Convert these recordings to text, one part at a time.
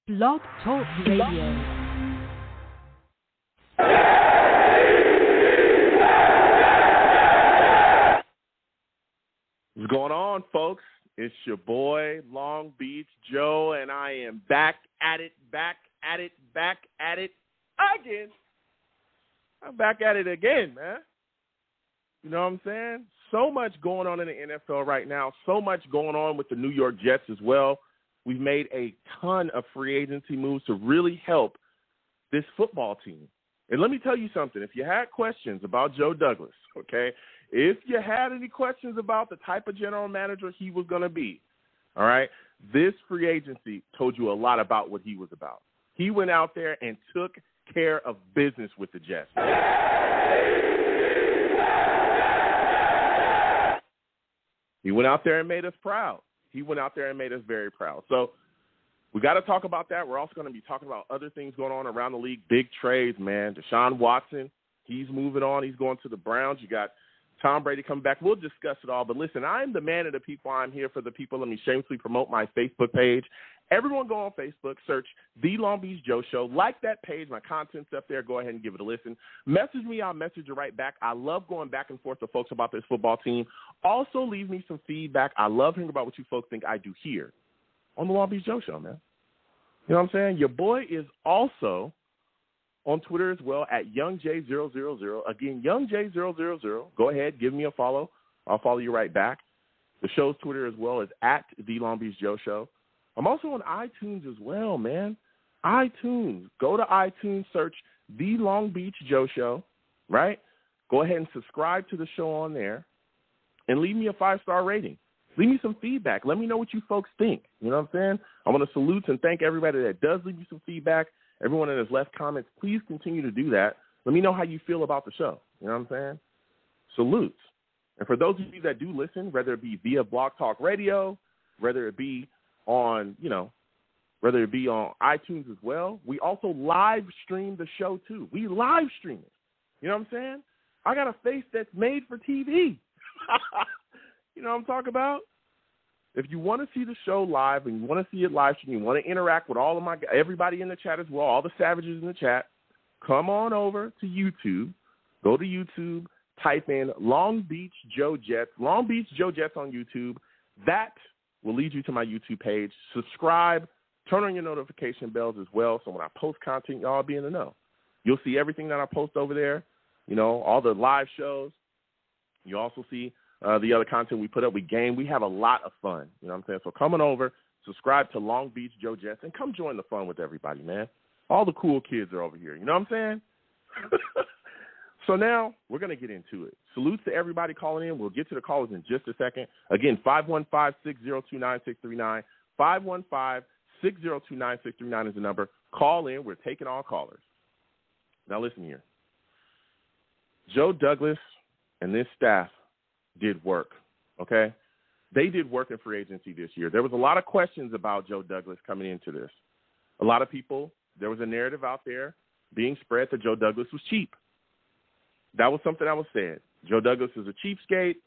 Blog Talk Radio. What's going on, folks? It's your boy, Long Beach Joe, and I am back at it again. I'm back at it again, man. You know what I'm saying? So much going on in the NFL right now, so much going on with the New York Jets as well. We've made a ton of free agency moves to really help this football team. And let me tell you something. If you had questions about Joe Douglas, okay, if you had any questions about the type of general manager he was going to be, all right, this free agency told you a lot about what he was about. He went out there and took care of business with the Jets. He went out there and made us proud. He went out there and made us very proud. So we got to talk about that. We're also going to be talking about other things going on around the league, big trades, man. Deshaun Watson, he's moving on. He's going to the Browns. You got Tom Brady coming back. We'll discuss it all. But listen, I'm the man of the people. I'm here for the people. Let me shamelessly promote my Facebook page. Everyone go on Facebook, search The Long Beach Joe Show. Like that page. My content's up there. Go ahead and give it a listen. Message me. I'll message you right back. I love going back and forth to folks about this football team. Also, leave me some feedback. I love hearing about what you folks think I do here on The Long Beach Joe Show, man. You know what I'm saying? Your boy is also on Twitter as well at YoungJ000. Again, YoungJ000. Go ahead, give me a follow. I'll follow you right back. The show's Twitter as well is at The Long Beach Joe Show. I'm also on iTunes as well, man. iTunes. Go to iTunes, search The Long Beach Joe Show, right? Go ahead and subscribe to the show on there and leave me a 5-star rating. Leave me some feedback. Let me know what you folks think. You know what I'm saying? I want to salute and thank everybody that does leave me some feedback. Everyone that has left comments, please continue to do that. Let me know how you feel about the show. You know what I'm saying? Salutes. And for those of you that do listen, whether it be via Blog Talk Radio, whether it be on, whether it be on iTunes as well, we also live stream the show too. We live stream it. You know what I'm saying? I got a face that's made for TV. You know what I'm talking about? If you want to see the show live and you want to see it live stream, you want to interact with all of everybody in the chat as well, all the savages in the chat, come on over to YouTube. Go to YouTube, type in Long Beach Joe Jets, Long Beach Joe Jets on YouTube. That will lead you to my YouTube page. Subscribe, turn on your notification bells as well, so when I post content, y'all be in the know. You'll see everything that I post over there, all the live shows. You also see the other content we put up. We game. We have a lot of fun. You know what I'm saying? So coming over, subscribe to Long Beach Joe Jets, and come join the fun with everybody, man. All the cool kids are over here. You know what I'm saying? So now we're going to get into it. Salutes to everybody calling in. We'll get to the callers in just a second. Again, 515-602-9639. 515-602-9639 is the number. Call in. We're taking all callers. Now listen here. Joe Douglas and this staff did work, okay? They did work in free agency this year. There was a lot of questions about Joe Douglas coming into this. A lot of people, there was a narrative out there being spread that Joe Douglas was cheap. That was something that was said. Joe Douglas is a cheapskate.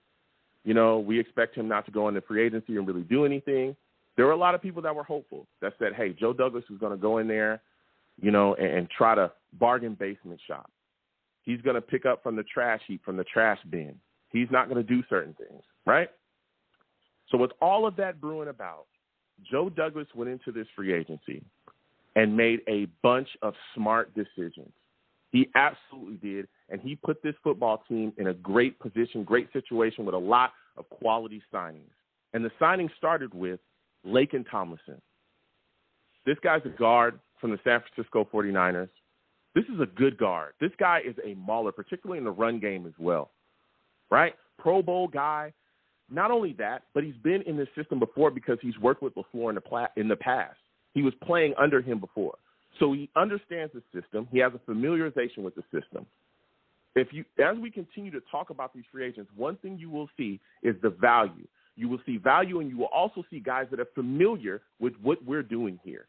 We expect him not to go into free agency and really do anything. There were a lot of people that were hopeful that said, hey, Joe Douglas is going to go in there, and try to bargain basement shop. He's going to pick up from the trash heap, from the trash bin. He's not going to do certain things, right? So with all of that brewing about, Joe Douglas went into this free agency and made a bunch of smart decisions. He absolutely did, and he put this football team in a great position, great situation with a lot of quality signings. And the signing started with Laken Tomlinson. This guy's a guard from the San Francisco 49ers. This is a good guard. This guy is a mauler, particularly in the run game as well, right? Pro Bowl guy. Not only that, but he's been in this system before because he's worked with LaFleur in the past. He was playing under him before. So he understands the system. He has a familiarization with the system. As we continue to talk about these free agents, one thing you will see is the value. You will see value, and you will also see guys that are familiar with what we're doing here.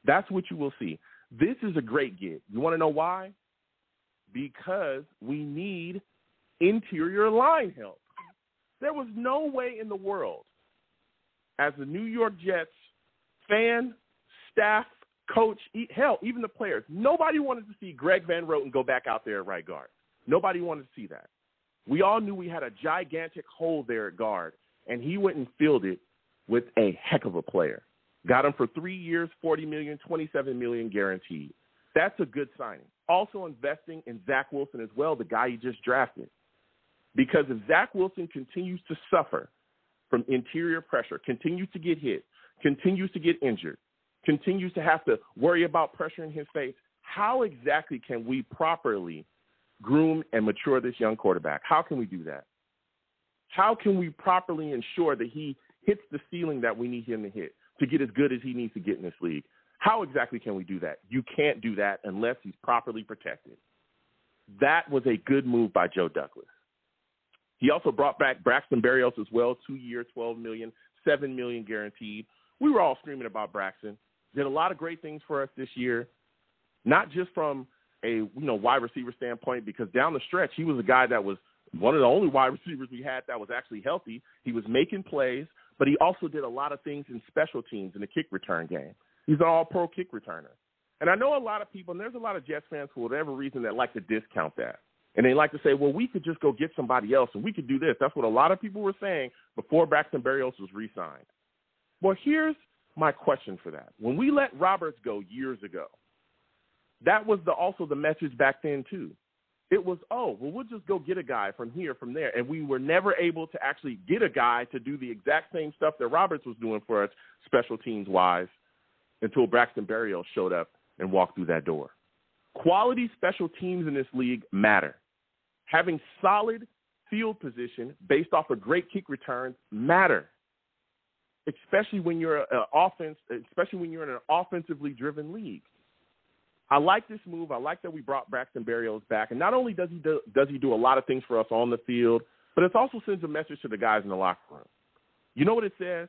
That's what you will see. This is a great gig. You want to know why? Because we need interior line help. There was no way in the world, as the New York Jets fan, staff, coach, hell, even the players. Nobody wanted to see Greg Van Roten go back out there at right guard. Nobody wanted to see that. We all knew we had a gigantic hole there at guard, and he went and filled it with a heck of a player. Got him for 3 years, $40 million, $27 million guaranteed. That's a good signing. Also investing in Zach Wilson as well, the guy he just drafted. Because if Zach Wilson continues to suffer from interior pressure, continues to get hit, continues to get injured, continues to have to worry about pressure in his face, how exactly can we properly groom and mature this young quarterback? How can we do that? How can we properly ensure that he hits the ceiling that we need him to hit to get as good as he needs to get in this league? How exactly can we do that? You can't do that unless he's properly protected. That was a good move by Joe Douglas. He also brought back Braxton Barrios as well, 2 years, $12 million, $7 million guaranteed. We were all screaming about Braxton. Did a lot of great things for us this year, not just from a wide receiver standpoint, because down the stretch he was a guy that was one of the only wide receivers we had that was actually healthy. He was making plays, but he also did a lot of things in special teams in the kick return game. He's an all-pro kick returner. And I know a lot of people, and there's a lot of Jets fans for whatever reason that like to discount that. And they like to say, well, we could just go get somebody else and we could do this. That's what a lot of people were saying before Braxton Barrios was re-signed. Well, here's my question for that. When we let Roberts go years ago, that was also the message back then too. It was, we'll just go get a guy from here, from there. And we were never able to actually get a guy to do the exact same stuff that Roberts was doing for us special teams-wise until Braxton Barrios showed up and walked through that door. Quality special teams in this league matter. Having solid field position based off of great kick returns matter, especially when you're in an offensively driven league. I like this move. I like that we brought Braxton Barrios back. And not only does he do a lot of things for us on the field, but it also sends a message to the guys in the locker room. You know what it says?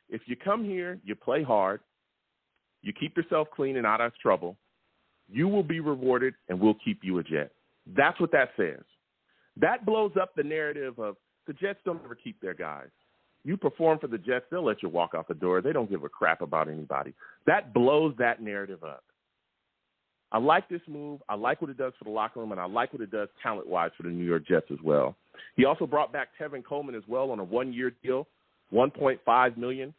If you come here, you play hard, you keep yourself clean and out of trouble, you will be rewarded and we'll keep you a Jet. That's what that says. That blows up the narrative of the Jets don't ever keep their guys. You perform for the Jets, they'll let you walk out the door. They don't give a crap about anybody. That blows that narrative up. I like this move. I like what it does for the locker room, and I like what it does talent-wise for the New York Jets as well. He also brought back Tevin Coleman as well on a one-year deal, $1.5 million,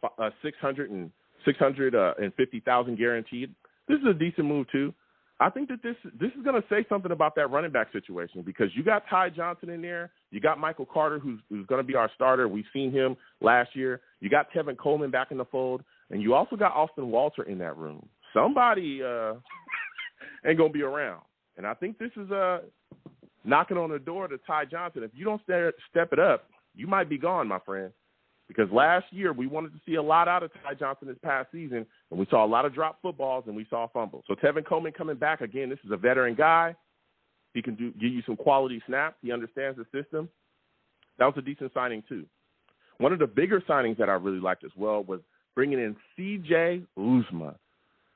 $650,000 guaranteed. This is a decent move too. I think that this is going to say something about that running back situation because you got Ty Johnson in there. You got Michael Carter, who's going to be our starter. We've seen him last year. You got Tevin Coleman back in the fold, and you also got Austin Walter in that room. Somebody ain't going to be around. And I think this is knocking on the door to Ty Johnson. If you don't step it up, you might be gone, my friend. Because last year we wanted to see a lot out of Ty Johnson this past season, and we saw a lot of dropped footballs and we saw fumbles. So Tevin Coleman coming back, again, this is a veteran guy. He can give you some quality snaps. He understands the system. That was a decent signing too. One of the bigger signings that I really liked as well was bringing in C.J. Uzma.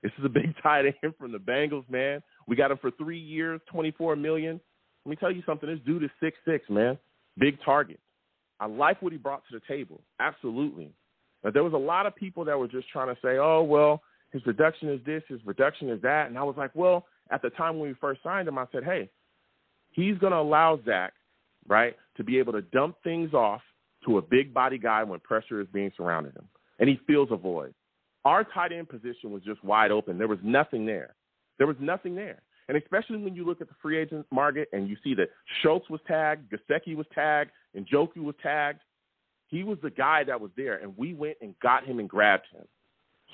This is a big tight end from the Bengals, man. We got him for 3 years, $24 million. Let me tell you something. This dude is 6'6", man. Big target. I like what he brought to the table. Absolutely. But there was a lot of people that were just trying to say, oh, well, his production is this, his production is that. And I was like, well, at the time when we first signed him, I said, hey, he's going to allow Zach, right, to be able to dump things off to a big body guy when pressure is being surrounded him. And he fills a void. Our tight end position was just wide open. There was nothing there. And especially when you look at the free agent market and you see that Schultz was tagged, Gesicki was tagged, and Njoku was tagged, he was the guy that was there, and we went and got him and grabbed him.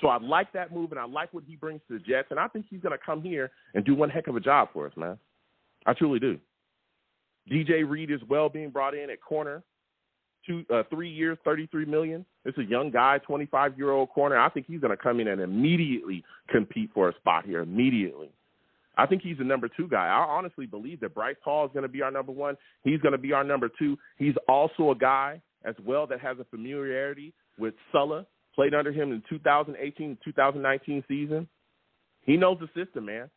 So I like that move, and I like what he brings to the Jets, and I think he's going to come here and do one heck of a job for us, man. I truly do. DJ Reid is well being brought in at corner. 3 years, $33 million. It's a young guy, 25-year-old corner. I think he's going to come in and immediately compete for a spot here, immediately. I think he's the number 2 guy. I honestly believe that Bryce Hall is going to be our number 1. He's going to be our number 2. He's also a guy as well that has a familiarity with Sulla, played under him in 2018-2019 season. He knows the system, man,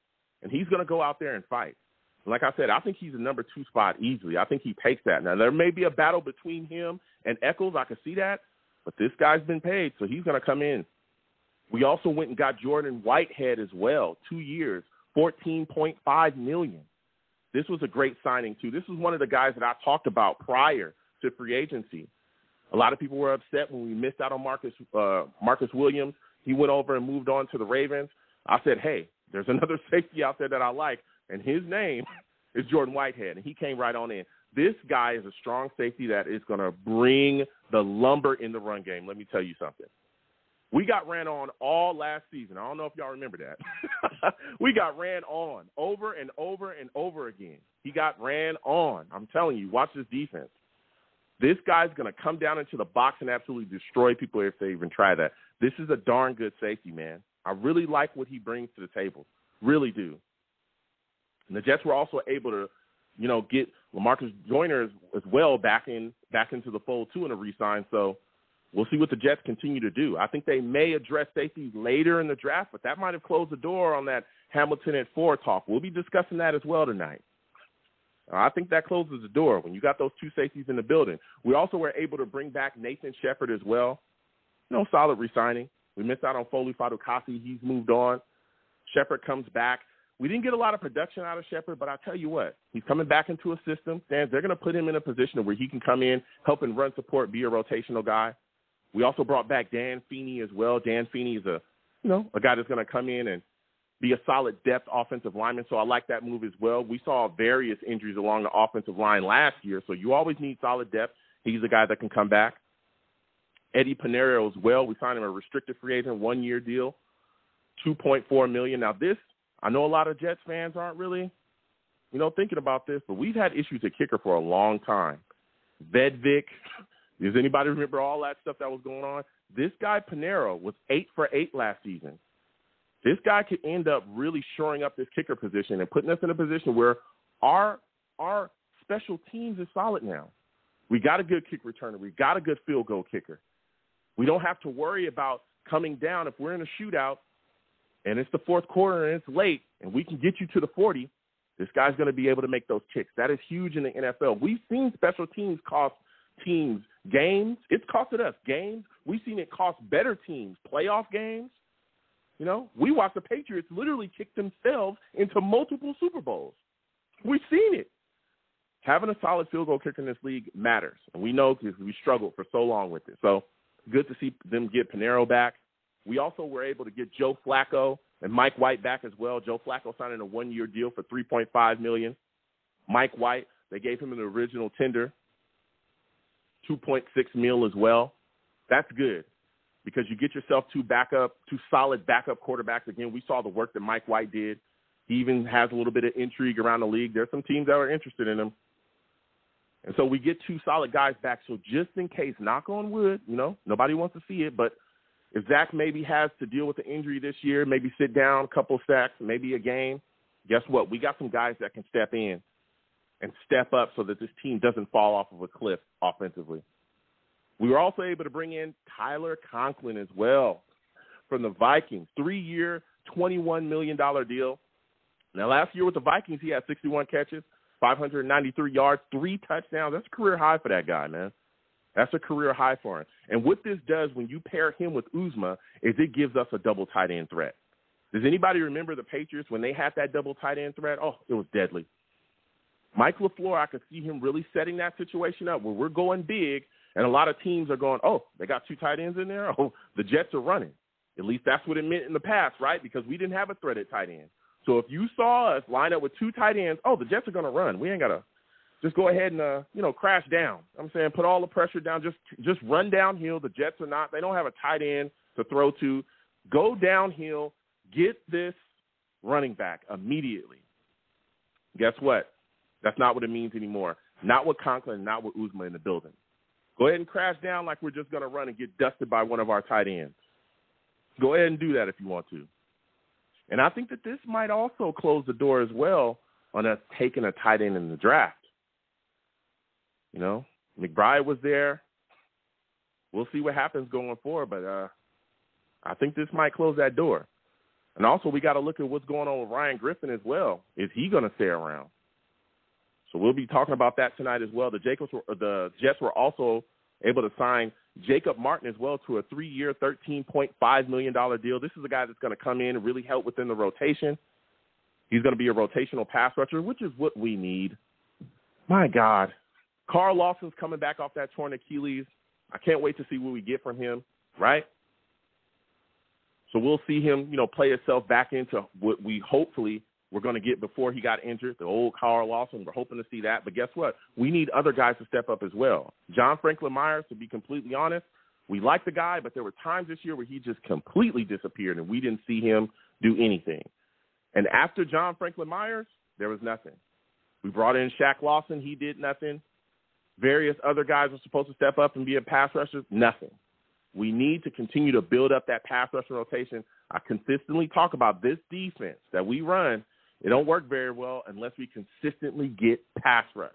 and he's going to go out there and fight. Like I said, I think he's a number 2 spot easily. I think he takes that. Now, there may be a battle between him and Echols. I can see that. But this guy's been paid, so he's going to come in. We also went and got Jordan Whitehead as well, 2 years, $14.5 million. This was a great signing, too. This was one of the guys that I talked about prior to free agency. A lot of people were upset when we missed out on Marcus Williams. He went over and moved on to the Ravens. I said, hey, there's another safety out there that I like, and his name is Jordan Whitehead, and he came right on in. This guy is a strong safety that is going to bring the lumber in the run game. Let me tell you something. We got ran on all last season. I don't know if y'all remember that. We got ran on over and over and over again. He got ran on. I'm telling you, watch this defense. This guy's going to come down into the box and absolutely destroy people if they even try that. This is a darn good safety, man. I really like what he brings to the table. Really do. And the Jets were also able to, get LaMarcus Joyner as well back into the fold, too, in a re-sign. So we'll see what the Jets continue to do. I think they may address safeties later in the draft, but that might have closed the door on that Hamilton at 4 talk. We'll be discussing that as well tonight. I think that closes the door when you got those 2 safeties in the building. We also were able to bring back Nathan Shepard as well. Solid re-signing. We missed out on Foley Fadukasi. He's moved on. Shepard comes back. We didn't get a lot of production out of Shepard, but I tell you what, he's coming back into a system. They're going to put him in a position where he can come in, help and run support, be a rotational guy. We also brought back Dan Feeney as well. Dan Feeney is a guy that's going to come in and be a solid depth offensive lineman, so I like that move as well. We saw various injuries along the offensive line last year, so you always need solid depth. He's a guy that can come back. Eddie Pinheiro as well. We signed him a restricted free agent, 1-year deal, $2.4 million. Now this, I know a lot of Jets fans aren't really, thinking about this, but we've had issues at kicker for a long time. Vedvik, does anybody remember all that stuff that was going on? This guy Pinheiro was 8 for 8 last season. This guy could end up really shoring up this kicker position and putting us in a position where our special teams is solid now. We got a good kick returner. We got a good field goal kicker. We don't have to worry about coming down if we're in a shootout and it's the fourth quarter and it's late and we can get you to the 40. This guy's going to be able to make those kicks. That is huge in the NFL. We've seen special teams cost teams games. It's costed us games. We've seen it cost better teams playoff games. We watched the Patriots literally kick themselves into multiple Super Bowls. We've seen it. Having a solid field goal kicker in this league matters, and we know because we struggled for so long with it. So good to see them get Pinheiro back. We also were able to get Joe Flacco and Mike White back as well. Joe Flacco signed a 1-year deal for $3.5 million. Mike White, they gave him an original tender, $2.6 million as well. That's good because you get yourself 2 solid backup quarterbacks. Again, we saw the work that Mike White did. He even has a little bit of intrigue around the league. There's some teams that are interested in him. And so we get 2 solid guys back. So just in case, knock on wood, nobody wants to see it, but if Zach maybe has to deal with the injury this year, maybe sit down, a couple of sacks, maybe a game, guess what? We got some guys that can step in and step up so that this team doesn't fall off of a cliff offensively. We were also able to bring in Tyler Conklin as well from the Vikings, 3-year, $21 million deal. Now, last year with the Vikings, he had 61 catches, 593 yards, 3 touchdowns. That's a career high for that guy, man. That's a career high for him. And what this does when you pair him with Uzma is it gives us a double tight end threat. Does anybody remember the Patriots when they had that double tight end threat? Oh, it was deadly. Mike LaFleur, I could see him really setting that situation up where we're going big, and a lot of teams are going, oh, they got 2 tight ends in there? Oh, the Jets are running. At least that's what it meant in the past, right? Because we didn't have a threat at tight end. So if you saw us line up with 2 tight ends, oh, the Jets are going to run. We ain't got to just go ahead and, crash down. I'm saying put all the pressure down. Just run downhill. The Jets are not. They don't have a tight end to throw to. Go downhill. Get this running back immediately. Guess what? That's not what it means anymore. Not with Conklin, not with Uzma in the building. Go ahead and crash down like we're just going to run and get dusted by one of our tight ends. Go ahead and do that if you want to. And I think that this might also close the door as well on us taking a tight end in the draft. McBride was there. We'll see what happens going forward, but I think this might close that door. And also we got to look at what's going on with Ryan Griffin as well. Is he going to stay around? So we'll be talking about that tonight as well. The Jets were also able to sign Jacob Martin as well to a 3-year, $13.5 million deal. This is a guy that's going to come in and really help within the rotation. He's going to be a rotational pass rusher, which is what we need. My God. Carl Lawson's coming back off that torn Achilles. I can't wait to see what we get from him, right? So we'll see him, play himself back into what we're going to get before he got injured, the old Carl Lawson. We're hoping to see that. But guess what? We need other guys to step up as well. John Franklin Myers, to be completely honest, we like the guy, but there were times this year where he just completely disappeared and we didn't see him do anything. And after John Franklin Myers, there was nothing. We brought in Shaq Lawson. He did nothing. Various other guys were supposed to step up and be a pass rusher. Nothing. We need to continue to build up that pass rushing rotation. I consistently talk about this defense that we run. It don't work very well unless we consistently get pass rush.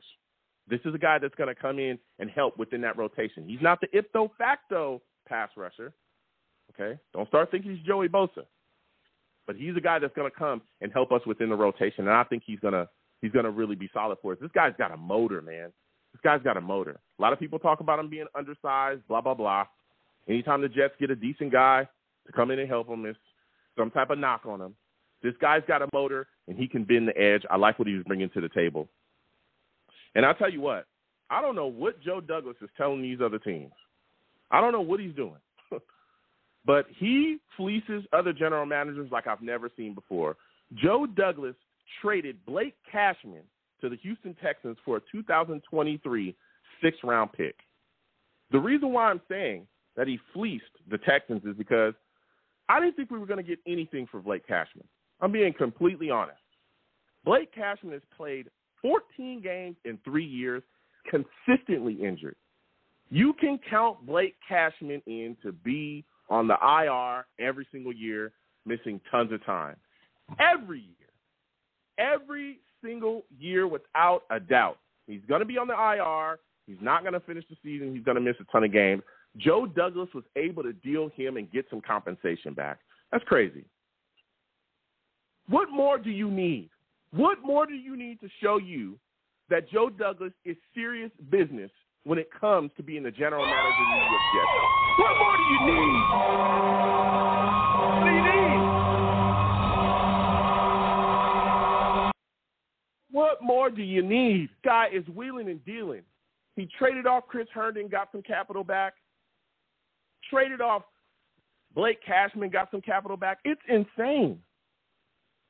This is a guy that's going to come in and help within that rotation. He's not the ipso facto pass rusher. Okay? Don't start thinking he's Joey Bosa. But he's a guy that's going to come and help us within the rotation, and I think he's going to really be solid for us. This guy's got a motor, man. This guy's got a motor. A lot of people talk about him being undersized, blah, blah, blah. Anytime the Jets get a decent guy to come in and help them, it's some type of knock on him. This guy's got a motor, and he can bend the edge. I like what he was bringing to the table. And I'll tell you what, I don't know what Joe Douglas is telling these other teams. I don't know what he's doing. But he fleeces other general managers like I've never seen before. Joe Douglas traded Blake Cashman to the Houston Texans for a 2023 sixth-round pick. The reason why I'm saying that he fleeced the Texans is because I didn't think we were going to get anything for Blake Cashman. I'm being completely honest. Blake Cashman has played 14 games in 3 years, consistently injured. You can count Blake Cashman in to be on the IR every single year, missing tons of time. Every year. Every single year without a doubt. He's going to be on the IR. He's not going to finish the season. He's going to miss a ton of games. Joe Douglas was able to deal him and get some compensation back. That's crazy. What more do you need? What more do you need to show you that Joe Douglas is serious business when it comes to being the general manager of the New York Jets? What more do you need? What do you need? What more do you need? Guy is wheeling and dealing. He traded off Chris Herndon, got some capital back. Traded off Blake Cashman, got some capital back. It's insane.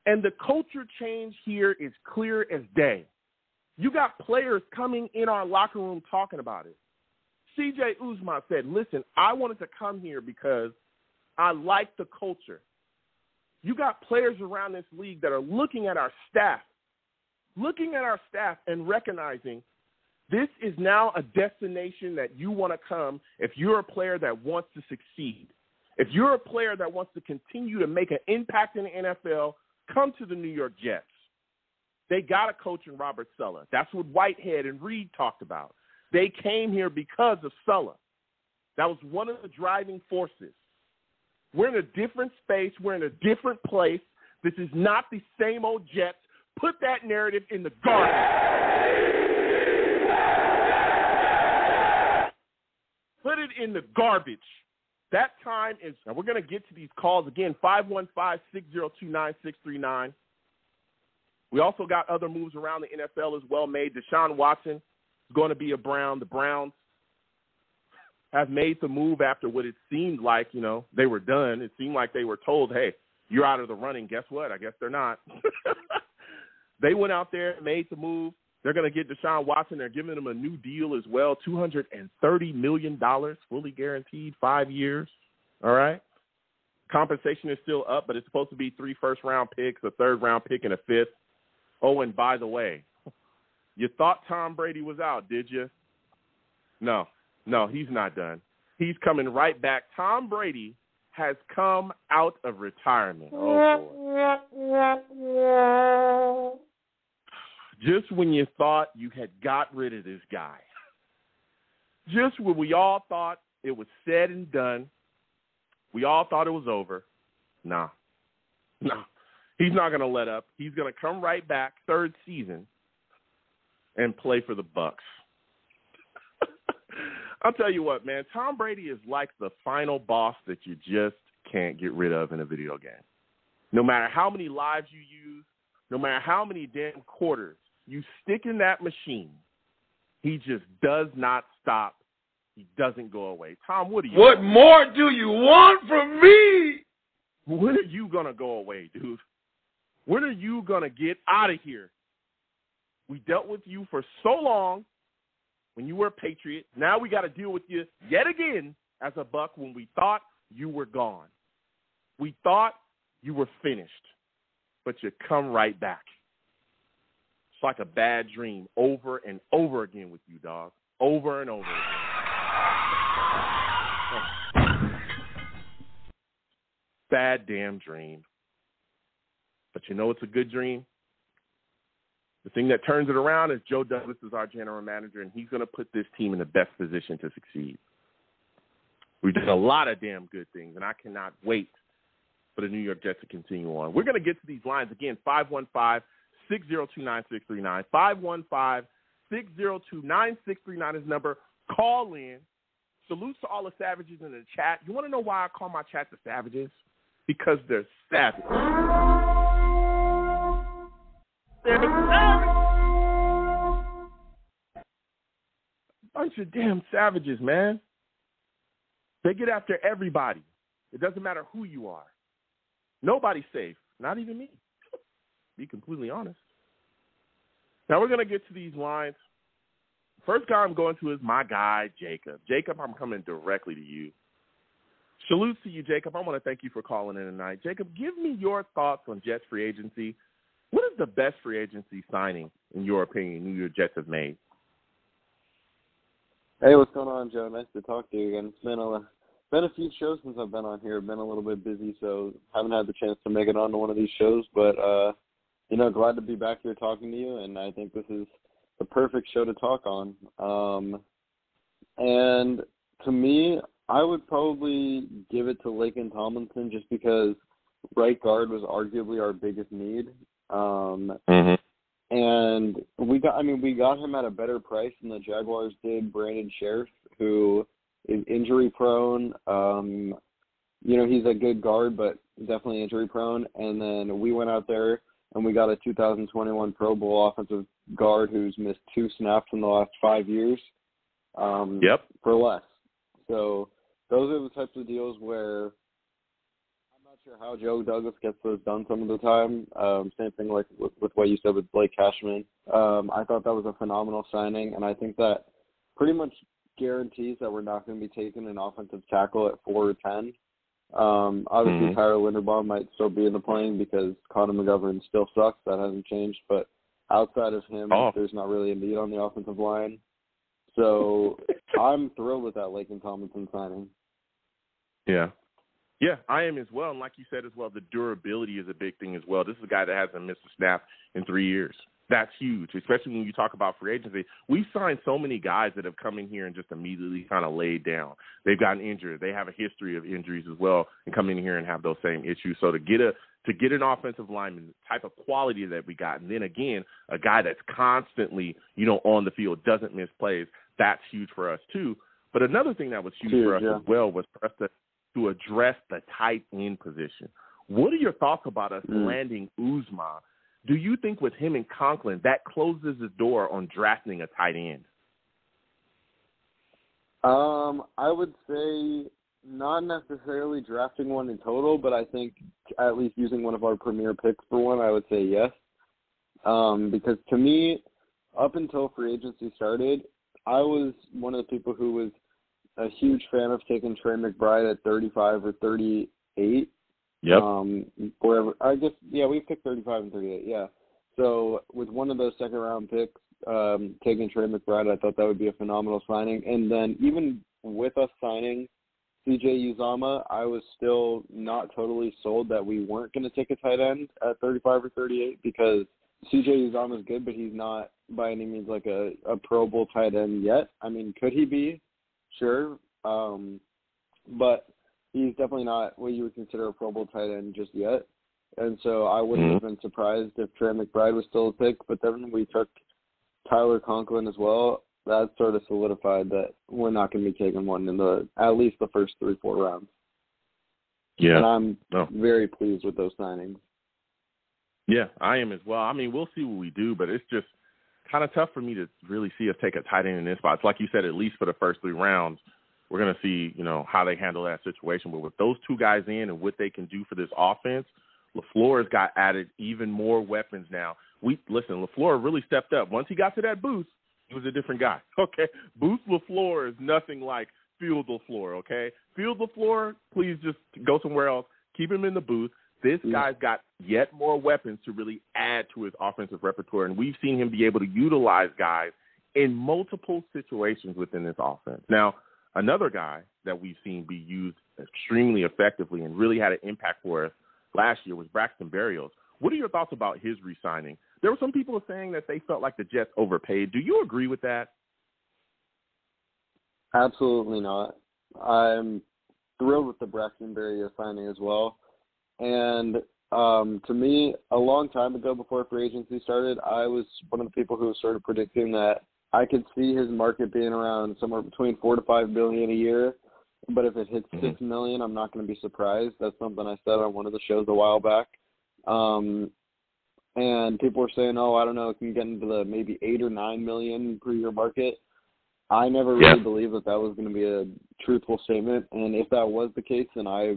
And the culture change here is clear as day. You got players coming in our locker room talking about it. C.J. Uzma said, listen, I wanted to come here because I like the culture. You got players around this league that are looking at our staff and recognizing this is now a destination that you want to come if you're a player that wants to succeed. If you're a player that wants to continue to make an impact in the NFL, come to the New York Jets. They got a coach in Robert Saleh. That's what Whitehead and Reid talked about. They came here because of Saleh. That was one of the driving forces. We're in a different space. We're in a different place. This is not the same old Jets. Put that narrative in the garbage. Put it in the garbage. That time is, and we're going to get to these calls again, 515-602-9639. We also got other moves around the NFL as well made. Deshaun Watson is going to be a Brown. The Browns have made the move after what it seemed like, they were done. It seemed like they were told, hey, you're out of the running. Guess what? I guess they're not. They went out there and made the move. They're going to get Deshaun Watson. They're giving him a new deal as well, $230 million, fully guaranteed, 5 years. All right? Compensation is still up, but it's supposed to be 3 first-round picks, a third-round pick, and a fifth. Oh, and by the way, you thought Tom Brady was out, did you? No, he's not done. He's coming right back. Tom Brady has come out of retirement. Oh, boy. Just when you thought you had got rid of this guy, just when we all thought it was said and done, we all thought it was over. No. He's not going to let up. He's going to come right back, third season, and play for the Bucs. I'll tell you what, man. Tom Brady is like the final boss that you just can't get rid of in a video game. No matter how many lives you use, no matter how many damn quarters you stick in that machine, he just does not stop. He doesn't go away. Tom, what more do you want from me? When are you going to go away, dude? When are you going to get out of here? We dealt with you for so long when you were a Patriot. Now we got to deal with you yet again as a Buck when we thought you were gone. We thought you were finished, but you come right back. It's like a bad dream over and over again with you, dog. Over and over again. Bad damn dream. But you know it's a good dream? The thing that turns it around is Joe Douglas is our general manager, and he's going to put this team in the best position to succeed. We've done a lot of damn good things, and I cannot wait for the New York Jets to continue on. We're going to get to these lines again, 515-602-9639. 515-602-9639 is number. Call in. Salutes to all the savages in the chat. You want to know why I call my chat the savages? Because they're savage. They're savage. Bunch of damn savages, man. They get after everybody. It doesn't matter who you are. Nobody's safe, not even me. Be completely honest. Now we're going to get to these lines. First guy I'm going to is my guy, Jacob. Jacob, I'm coming directly to you. Salute to you, Jacob. I want to thank you for calling in tonight. Jacob, give me your thoughts on Jets free agency. What is the best free agency signing, in your opinion, New York Jets have made? Hey, what's going on, Joe? Nice to talk to you again. It's been a few shows since I've been on here. I've been a little bit busy, so haven't had the chance to make it onto one of these shows. But, glad to be back here talking to you, and I think this is the perfect show to talk on. And to me, I would probably give it to Laken Tomlinson just because right guard was arguably our biggest need. And we got him at a better price than the Jaguars did Brandon Sheriff, who is injury prone. He's a good guard, but definitely injury prone. And then we went out there and we got a 2021 Pro Bowl offensive guard who's missed 2 snaps in the last 5 years. For less. So those are the types of deals where I'm not sure how Joe Douglas gets those done some of the time. Same thing like with what you said with Blake Cashman. I thought that was a phenomenal signing, and I think that pretty much guarantees that we're not going to be taking an offensive tackle at 4 or 10. Obviously, Tyler Linderbaum might still be in the playing because Connor McGovern still sucks. That hasn't changed. But outside of him, there's not really a need on the offensive line. So I'm thrilled with that Laken Tomlinson signing. Yeah, I am as well. And like you said as well, the durability is a big thing as well. This is a guy that hasn't missed a snap in 3 years. That's huge, especially when you talk about free agency. We've signed so many guys that have come in here and just immediately kind of laid down. They've gotten injured. They have a history of injuries as well and come in here and have those same issues. So to get an offensive lineman, the type of quality that we got, and then again, a guy that's constantly, on the field, doesn't miss plays, that's huge for us too. But another thing that was huge for us as well was for us to address the tight end position. What are your thoughts about us landing Uzma? Do you think with him and Conklin, that closes the door on drafting a tight end? I would say not necessarily drafting one in total, but I think at least using one of our premier picks for one, I would say yes. Because to me, up until free agency started, I was one of the people who was a huge fan of taking Trey McBride at 35 or 38. Yep. Wherever I guess, we picked 35 and 38. Yeah. So with one of those second-round picks, taking Trey McBride, I thought that would be a phenomenal signing. And then even with us signing CJ Uzma, I was still not totally sold that we weren't going to take a tight end at 35 or 38 because CJ Uzma is good, but he's not by any means like a Pro Bowl tight end yet. I mean, could he be? Sure. But he's definitely not what you would consider a Pro Bowl tight end just yet. And so I wouldn't have been surprised if Trey McBride was still a pick. But then we took Tyler Conklin as well, that sort of solidified that we're not going to be taking one in at least the first 3-4 rounds. Yeah. And I'm very pleased with those signings. Yeah, I am as well. I mean, we'll see what we do, but it's just kind of tough for me to really see us take a tight end in this spot. It's like you said, at least for the first 3 rounds, we're going to see, how they handle that situation. But with those 2 guys in and what they can do for this offense, LaFleur has got added even more weapons now. LaFleur really stepped up. Once he got to that booth, he was a different guy. Okay, Booth LaFleur is nothing like Field LaFleur. Okay, Field LaFleur, please just go somewhere else. Keep him in the booth. This guy's got yet more weapons to really add to his offensive repertoire, and we've seen him be able to utilize guys in multiple situations within this offense. Now, another guy that we've seen be used extremely effectively and really had an impact for us last year was Braxton Burials. What are your thoughts about his re-signing? There were some people saying that they felt like the Jets overpaid. Do you agree with that? Absolutely not. I'm thrilled with the Braxton Barrios signing as well. And to me, a long time ago before free agency started, I was one of the people who started predicting that I could see his market being around somewhere between $4 to $5 billion a year. But if it hits $6 million, I'm not going to be surprised. That's something I said on one of the shows a while back. And people were saying, I don't know, it can get into the maybe $8 or $9 million per year market. I never really believed that was going to be a truthful statement. And if that was the case, then I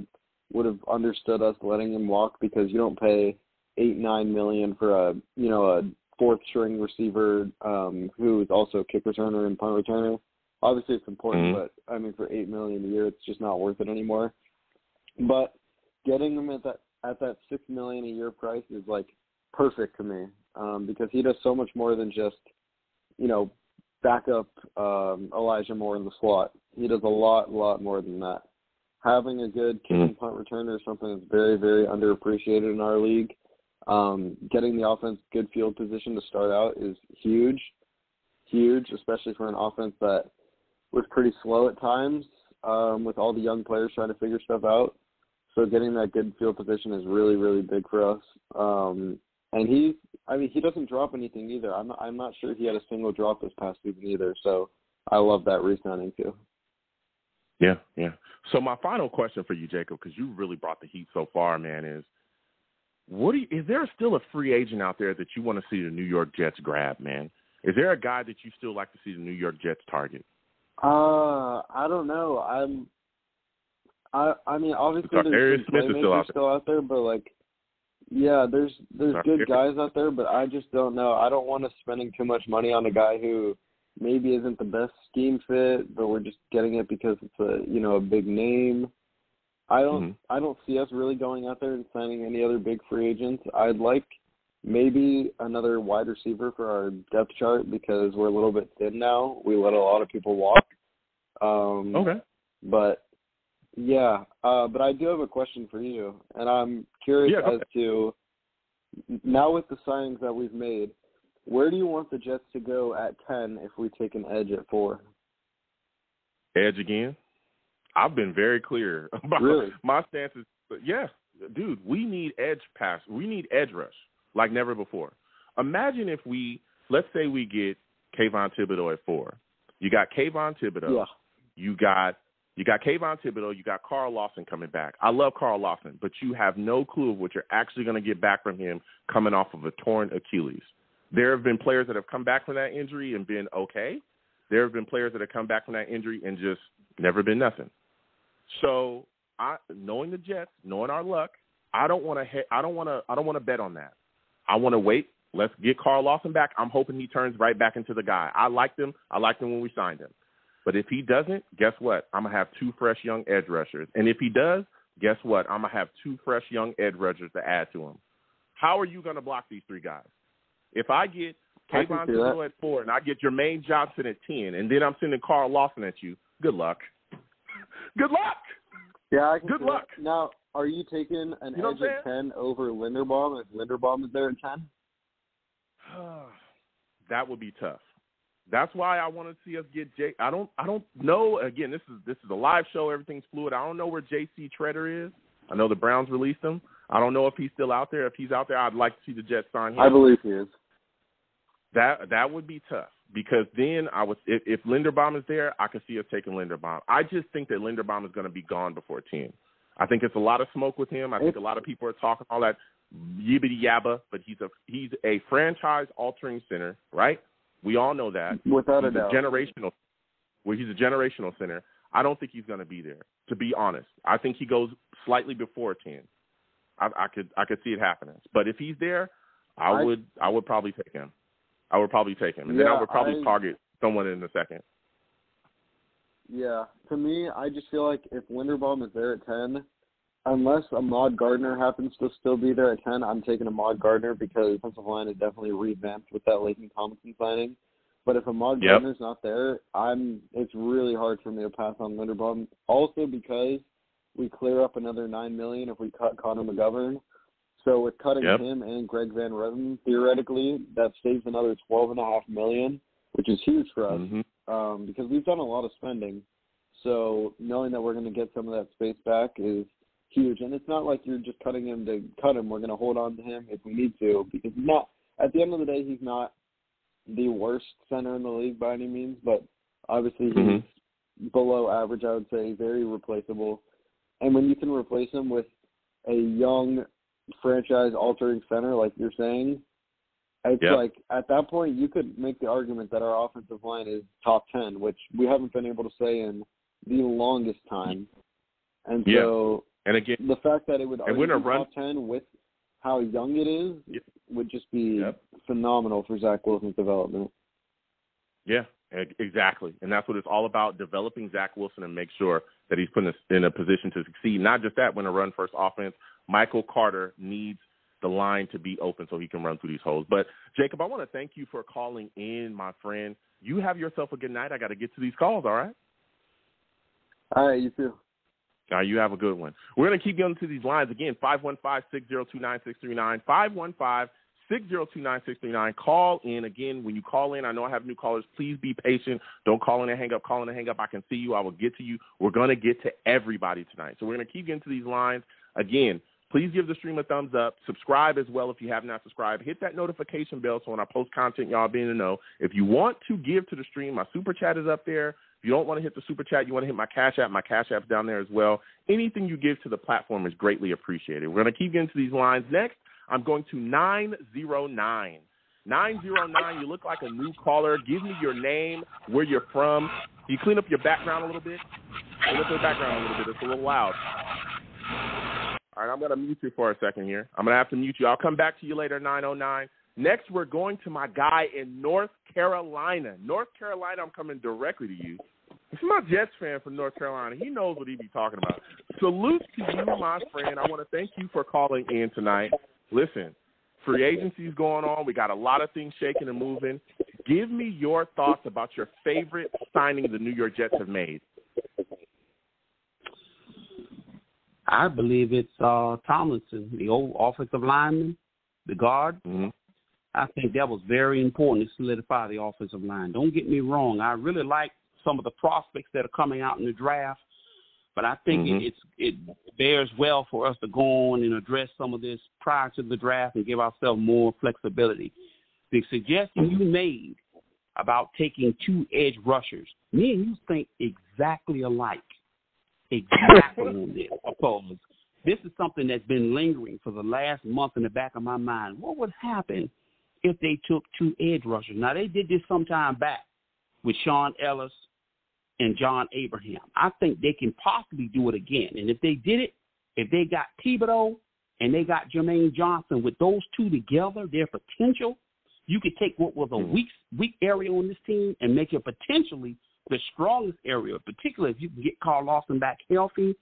would have understood us letting him walk, because you don't pay $8-9 million for a 4th string receiver who is also a kick returner and punt returner. Obviously it's important, but I mean, for $8 million a year, it's just not worth it anymore. But getting him at that $6 million a year price is like perfect to me, because he does so much more than just, back up Elijah Moore in the slot. He does a lot more than that. Having a good kick and punt returner is something that's very, very underappreciated in our league. Getting the offense good field position to start out is huge, especially for an offense that was pretty slow at times, with all the young players trying to figure stuff out. So getting that good field position is really, really big for us. And he doesn't drop anything either. I'm not sure he had a single drop this past season either. So I love that re-signing too. Yeah. So my final question for you, Jacob, because you really brought the heat so far, man, is is there still a free agent out there that you want to see the New York Jets grab, man? Is there a guy that you still like to see the New York Jets target? I don't know. I mean, obviously there's some playmakers still out there, but there's good guys out there, but I just don't know. I don't want us spending too much money on a guy who maybe isn't the best scheme fit, but we're just getting it because it's a big name. I don't see us really going out there and signing any other big free agents. I'd like maybe another wide receiver for our depth chart, because we're a little bit thin now. We let a lot of people walk. Okay. But but I do have a question for you, and I'm curious as to, now with the signings that we've made, where do you want the Jets to go at 10 if we take an edge at 4? Edge again? I've been very clear about my stance is, dude, we need edge pass. We need edge rush like never before. Imagine if let's say we get Kayvon Thibodeau at 4. You got Kayvon Thibodeau. Yeah. You got Kayvon Thibodeau. You got Carl Lawson coming back. I love Carl Lawson, but you have no clue of what you're actually going to get back from him coming off of a torn Achilles. There have been players that have come back from that injury and been okay. There have been players that have come back from that injury and just never been nothing. So, knowing the Jets, knowing our luck, I don't want to bet on that. I want to wait. Let's get Carl Lawson back. I'm hoping he turns right back into the guy. I liked him when we signed him. But if he doesn't, guess what? I'm going to have 2 fresh young edge rushers. And if he does, guess what? I'm going to have 2 fresh young edge rushers to add to him. How are you going to block these 3 guys? If I get Kayvon Thibodeau at 4 and I get Jermaine Johnson at 10, and then I'm sending Carl Lawson at you, good luck. Good luck. Yeah, I can good luck. That. Now, are you taking an edge at 10 over Linderbaum if Linderbaum is there at 10? That would be tough. That's why I want to see us get Jay. I don't know. Again, this is a live show. Everything's fluid. I don't know where J.C. Treader is. I know the Browns released him. I don't know if he's still out there. If he's out there, I'd like to see the Jets sign him. I believe he is. That would be tough because then if Linderbaum is there, I could see us taking Linderbaum. I just think that Linderbaum is going to be gone before 10. I think it's a lot of smoke with him. I think a lot of people are talking all that yibbity yabba, but he's a franchise-altering center, right? We all know that. Without a doubt. He's a generational center. I don't think he's going to be there, to be honest. I think he goes slightly before 10. I could see it happening. But if he's there, I would probably take him. And then I would probably target someone in the second. Yeah. To me, I just feel like if Linderbaum is there at 10, unless Ahmad Gardner happens to still be there at 10, I'm taking Ahmad Gardner because the defensive line is definitely revamped with that Laken Tomlinson signing. But if Ahmad Gardner's not there, it's really hard for me to pass on Linderbaum. Also because we clear up another $9 million if we cut Connor McGovern. So with cutting him and Greg Van Roten, theoretically, that saves another $12.5 million, which is huge for us because we've done a lot of spending. So knowing that we're going to get some of that space back is huge. And it's not like you're just cutting him to cut him. We're going to hold on to him if we need to because at the end of the day, he's not the worst center in the league by any means, but obviously he's below average, I would say, very replaceable. And when you can replace him with a young franchise-altering center, like you're saying, it's like at that point you could make the argument that our offensive line is top 10, which we haven't been able to say in the longest time. And so and again, the fact that it would be top 10 with how young it is would just be phenomenal for Zach Wilson's development. Yeah, exactly. And that's what it's all about, developing Zach Wilson and make sure that he's put in a position to succeed. Not just that, when a run-first offense, Michael Carter needs the line to be open so he can run through these holes. But, Jacob, I want to thank you for calling in, my friend. You have yourself a good night. I got to get to these calls, all right? All right, you too. All right, you have a good one. We're going to keep going to these lines. Again, 515-602-9639, 515-602-9639. Call in. Again, when you call in, I know I have new callers. Please be patient. Don't call in and hang up. Call in and hang up. I can see you. I will get to you. We're going to get to everybody tonight. So we're going to keep getting to these lines. Again, please give the stream a thumbs up. Subscribe as well if you have not subscribed. Hit that notification bell so when I post content, y'all be in the know. If you want to give to the stream, my super chat is up there. If you don't want to hit the super chat, you want to hit my Cash App app's down there as well. Anything you give to the platform is greatly appreciated. We're going to keep getting to these lines. Next, I'm going to 909. 909, you look like a new caller. Give me your name, where you're from. Can you clean up your background a little bit? Clean up your background a little bit. It's a little loud. All right, I'm going to mute you for a second here. I'm going to have to mute you. I'll come back to you later, 909. Next, we're going to my guy in North Carolina. North Carolina, I'm coming directly to you. This is my Jets fan from North Carolina. He knows what he be talking about. Salute to you, my friend. I want to thank you for calling in tonight. Listen, free agency's going on. We got a lot of things shaking and moving. Give me your thoughts about your favorite signing the New York Jets have made. I believe it's Tomlinson, the old offensive lineman, the guard. I think that was very important to solidify the offensive line. Don't get me wrong. I really like some of the prospects that are coming out in the draft, but I think it bears well for us to go on and address some of this prior to the draft and give ourselves more flexibility. The suggestion you made about taking two edge rushers, me and you think exactly alike. Exactly on this, because this is something that's been lingering for the last month in the back of my mind. What would happen if they took two edge rushers? Now, they did this some time back with Sean Ellis and John Abraham. I think they can possibly do it again. And if they did it, if they got Thibodeau and they got Jermaine Johnson, with those two together, their potential, you could take what was a weak area on this team and make it potentially the strongest area, particularly if you can get Carl Lawson back healthy.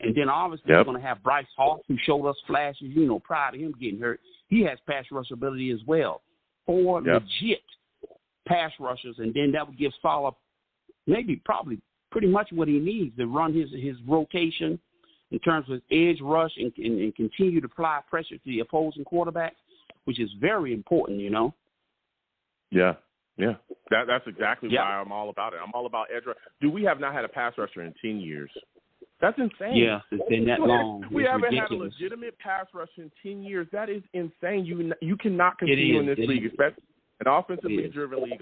And then obviously you're going to have Bryce Hall, who showed us flashes, prior to him getting hurt. He has pass rush ability as well. Four legit pass rushers, and then that would give Saleh probably pretty much what he needs to run his rotation in terms of edge rush and continue to apply pressure to the opposing quarterbacks, which is very important, Yeah. Yeah, that's exactly why I'm all about it. I'm all about edge rush. Dude, we have not had a pass rusher in 10 years. That's insane. Yeah, it's been that long. We haven't had a legitimate pass rush in 10 years. That is insane. You cannot continue in this league, An offensively driven league,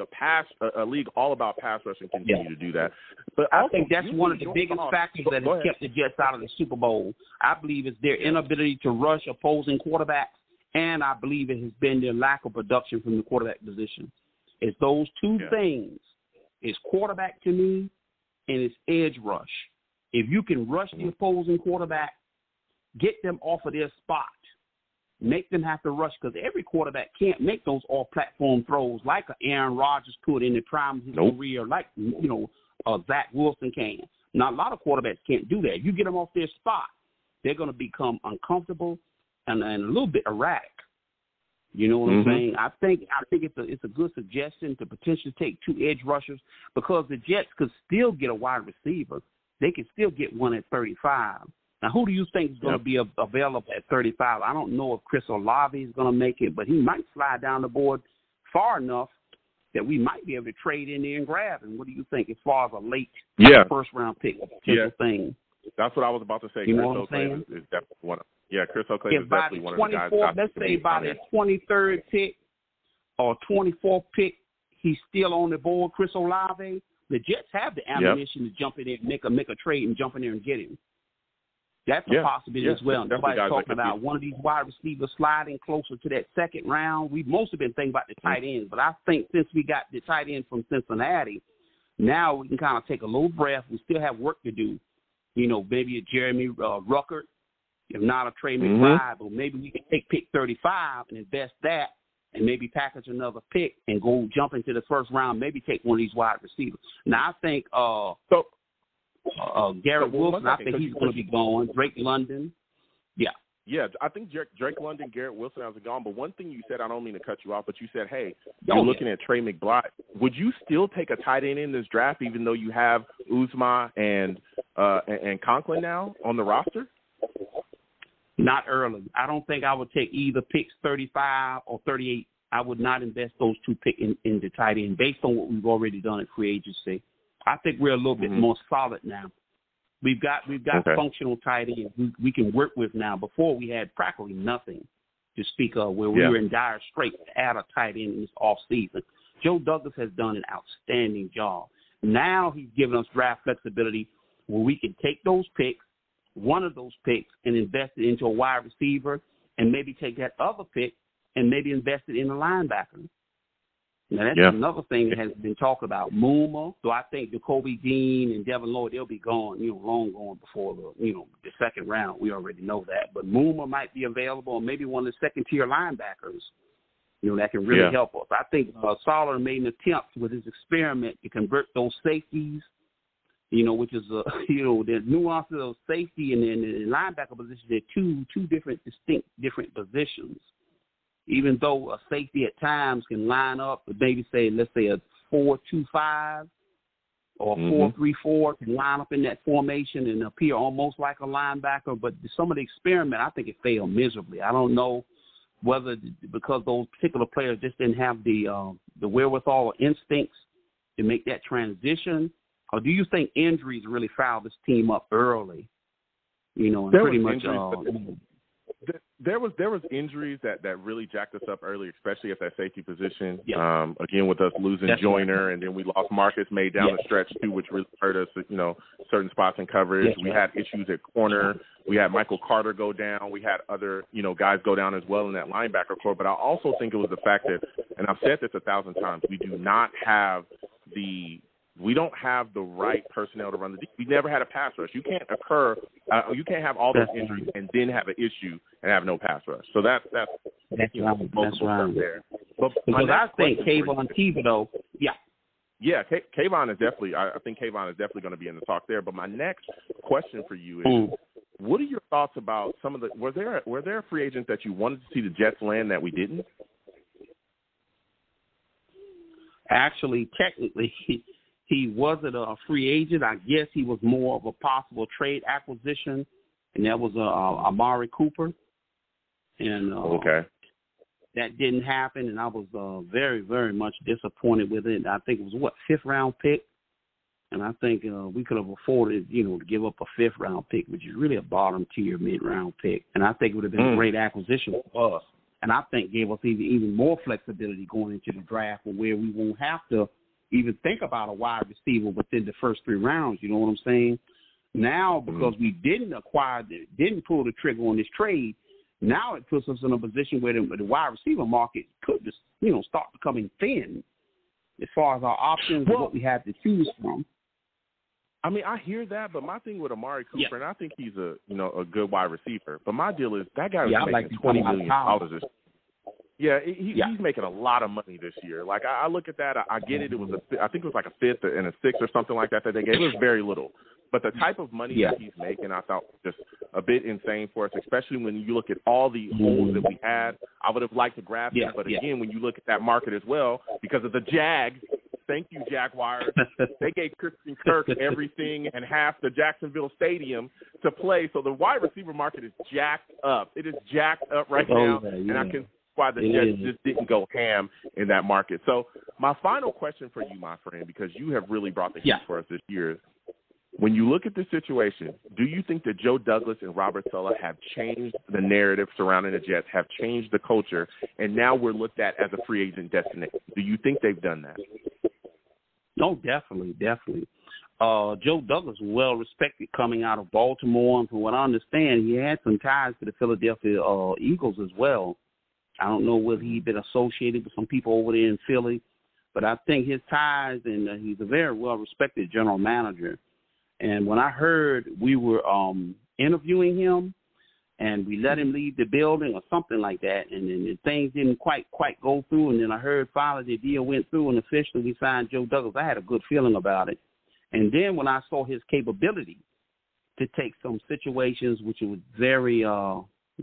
a league all about pass rush, and continue to do that. But I think that's one of the biggest factors that has kept the Jets out of the Super Bowl. I believe it's their inability to rush opposing quarterbacks, and I believe it has been their lack of production from the quarterback position. It's those two things. It's quarterback to me, and it's edge rush. If you can rush the opposing quarterback, get them off of their spot, make them have to rush, because every quarterback can't make those off-platform throws like Aaron Rodgers could in the prime of his career, like Zach Wilson can. Now, a lot of quarterbacks can't do that. You get them off their spot, they're going to become uncomfortable and a little bit erratic. You know what I'm saying? I think it's a good suggestion to potentially take two edge rushers, because the Jets could still get a wide receiver. They can still get one at 35. Now, who do you think is going to be available at 35? I don't know if Chris Olave is going to make it, but he might slide down the board far enough that we might be able to trade in there and grab him. What do you think as far as a late first-round pick potential thing? That's what I was about to say. You Chris know what I'm saying? Is definitely one of Chris Oakley is definitely one of the guys. Let's say by the 23rd pick or 24th pick, he's still on the board, Chris Olave. The Jets have the ammunition to jump in there and make a trade and jump in there and get him. That's a possibility as well. Nobody's talking about one of these wide receivers sliding closer to that second round. We've mostly been thinking about the tight ends, but I think since we got the tight end from Cincinnati, now we can kind of take a little breath. We still have work to do. Maybe a Jeremy Ruckert, if not a Trey McBride, but maybe we can take pick 35 and invest that and maybe package another pick and go jump into the first round, maybe take one of these wide receivers. Now, I think Garrett Wilson, I think he's going to be going. Drake London. Yeah, I think Drake London, Garrett Wilson has gone. But one thing you said, I don't mean to cut you off, but you said, hey, you're looking at Trey McBride. Would you still take a tight end in this draft, even though you have Uzma and Conklin now on the roster? Not early. I don't think I would take either picks 35 or 38. I would not invest those two picks in the tight end based on what we've already done at free agency. I think we're a little bit more solid now. We've got functional tight ends we can work with now. Before we had practically nothing to speak of, where we were in dire straits to add a tight end in this offseason. Joe Douglas has done an outstanding job. Now he's given us draft flexibility where we can take those picks, one of those picks, and invest it into a wide receiver, and maybe take that other pick and maybe invest it in a linebacker. Now, that's another thing that has been talked about. Muma, so I think Jacoby Dean and Devin Lloyd, they'll be gone, long gone before the second round. We already know that. But Muma might be available, or maybe one of the second-tier linebackers, that can really help us. I think Soller made an attempt with his experiment to convert those safeties, which is, the nuances of safety and the linebacker position. They're two distinct different positions. Even though a safety at times can line up, let's say a 4-2-5 or 4-3-4 can line up in that formation and appear almost like a linebacker. But some of the experiment, I think it failed miserably. I don't know whether because those particular players just didn't have the wherewithal or instincts to make that transition, or do you think injuries really fouled this team up early? And pretty much. There was injuries that really jacked us up early, especially at that safety position. Again, with us losing Joyner, and then we lost Marcus May down the stretch too, which really hurt us. Certain spots in coverage. We had issues at corner. We had Michael Carter go down. We had other guys go down as well in that linebacker core. But I also think it was the fact that, and I've said this 1,000 times, we don't have the right personnel to run the deep. We never had a pass rush. You can't have all those injuries and then have an issue and have no pass rush. So that's right. There. But because I think Kayvon Thibodeau, Kayvon is definitely. I think Kayvon is definitely going to be in the talk there. But my next question for you is, what are your thoughts about some of the? Were there free agents that you wanted to see the Jets land that we didn't? Actually, technically, he wasn't a free agent. I guess he was more of a possible trade acquisition, and that was Amari Cooper. And that didn't happen, and I was very, very much disappointed with it. I think it was, 5th-round pick? And I think we could have afforded, to give up a 5th-round pick, which is really a bottom-tier mid-round pick. And I think it would have been a great acquisition for us. and I think gave us even more flexibility going into the draft, where we won't have to even think about a wide receiver within the first 3 rounds. You know what I'm saying? Now, because we didn't pull the trigger on this trade, now it puts us in a position where the wide receiver market could just, start becoming thin as far as our options and what we have to choose from. I mean, I hear that, but my thing with Amari Cooper, and I think he's a good wide receiver, but my deal is that guy was making $20 million this year. Yeah, he's making a lot of money this year. Like, I look at that, I get it. I think it was like a 5th and a 6th or something like that they gave. It was very little. But the type of money that he's making, I thought was just a bit insane for us, especially when you look at all the holes that we had. I would have liked to grab him, but again, when you look at that market as well, because of the Jags, thank you, Jaguars, they gave Christian Kirk everything and half the Jacksonville Stadium to play. So the wide receiver market is jacked up. It is jacked up right now, and I can why the Jets just didn't go ham in that market. So my final question for you, my friend, because you have really brought the heat for us this year, when you look at this situation, do you think that Joe Douglas and Robert Saleh have changed the narrative surrounding the Jets, have changed the culture, and now we're looked at as a free agent destination? Do you think they've done that? No, definitely. Joe Douglas was well-respected coming out of Baltimore, and from what I understand, he had some ties to the Philadelphia Eagles as well. I don't know whether he'd been associated with some people over there in Philly, but I think his ties, and he's a very well-respected general manager. And when I heard we were interviewing him and we let him leave the building or something like that, and then things didn't quite go through, and then I heard finally the deal went through and officially we signed Joe Douglas, I had a good feeling about it. And then when I saw his capability to take some situations which was very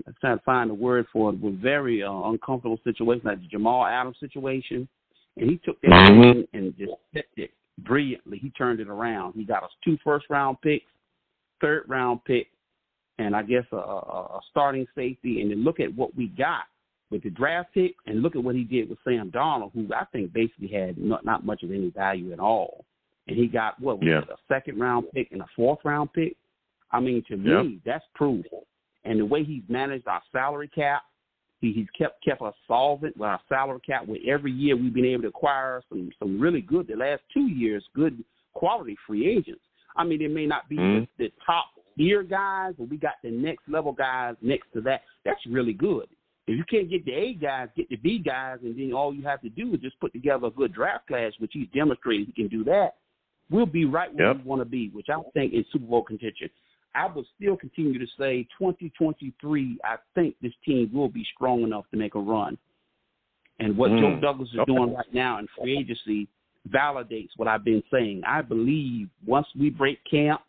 I'm trying to find a word for it, was very uncomfortable situations, like the Jamal Adams situation, and he took that and just flipped it brilliantly. He turned it around. He got us 2 first-round picks, 3rd-round pick, and I guess a starting safety. And then look at what we got with the draft pick, and look at what he did with Sam Darnold, who I think basically had not much of any value at all. And he got, a 2nd-round pick and a 4th-round pick. I mean, to me, that's proof. And the way he's managed our salary cap, he's kept us solvent with our salary cap, where every year we've been able to acquire some really good, the last 2 years, good quality free agents. I mean, they may not be the top tier guys, but we got the next level guys next to that. That's really good. If you can't get the A guys, get the B guys, and then all you have to do is just put together a good draft class, which he's demonstrated he can do that. We'll be right where we want to be, which I think is Super Bowl contention. I will still continue to say 2023, I think this team will be strong enough to make a run. And what Joe Douglas is doing right now in free agency validates what I've been saying. I believe once we break camp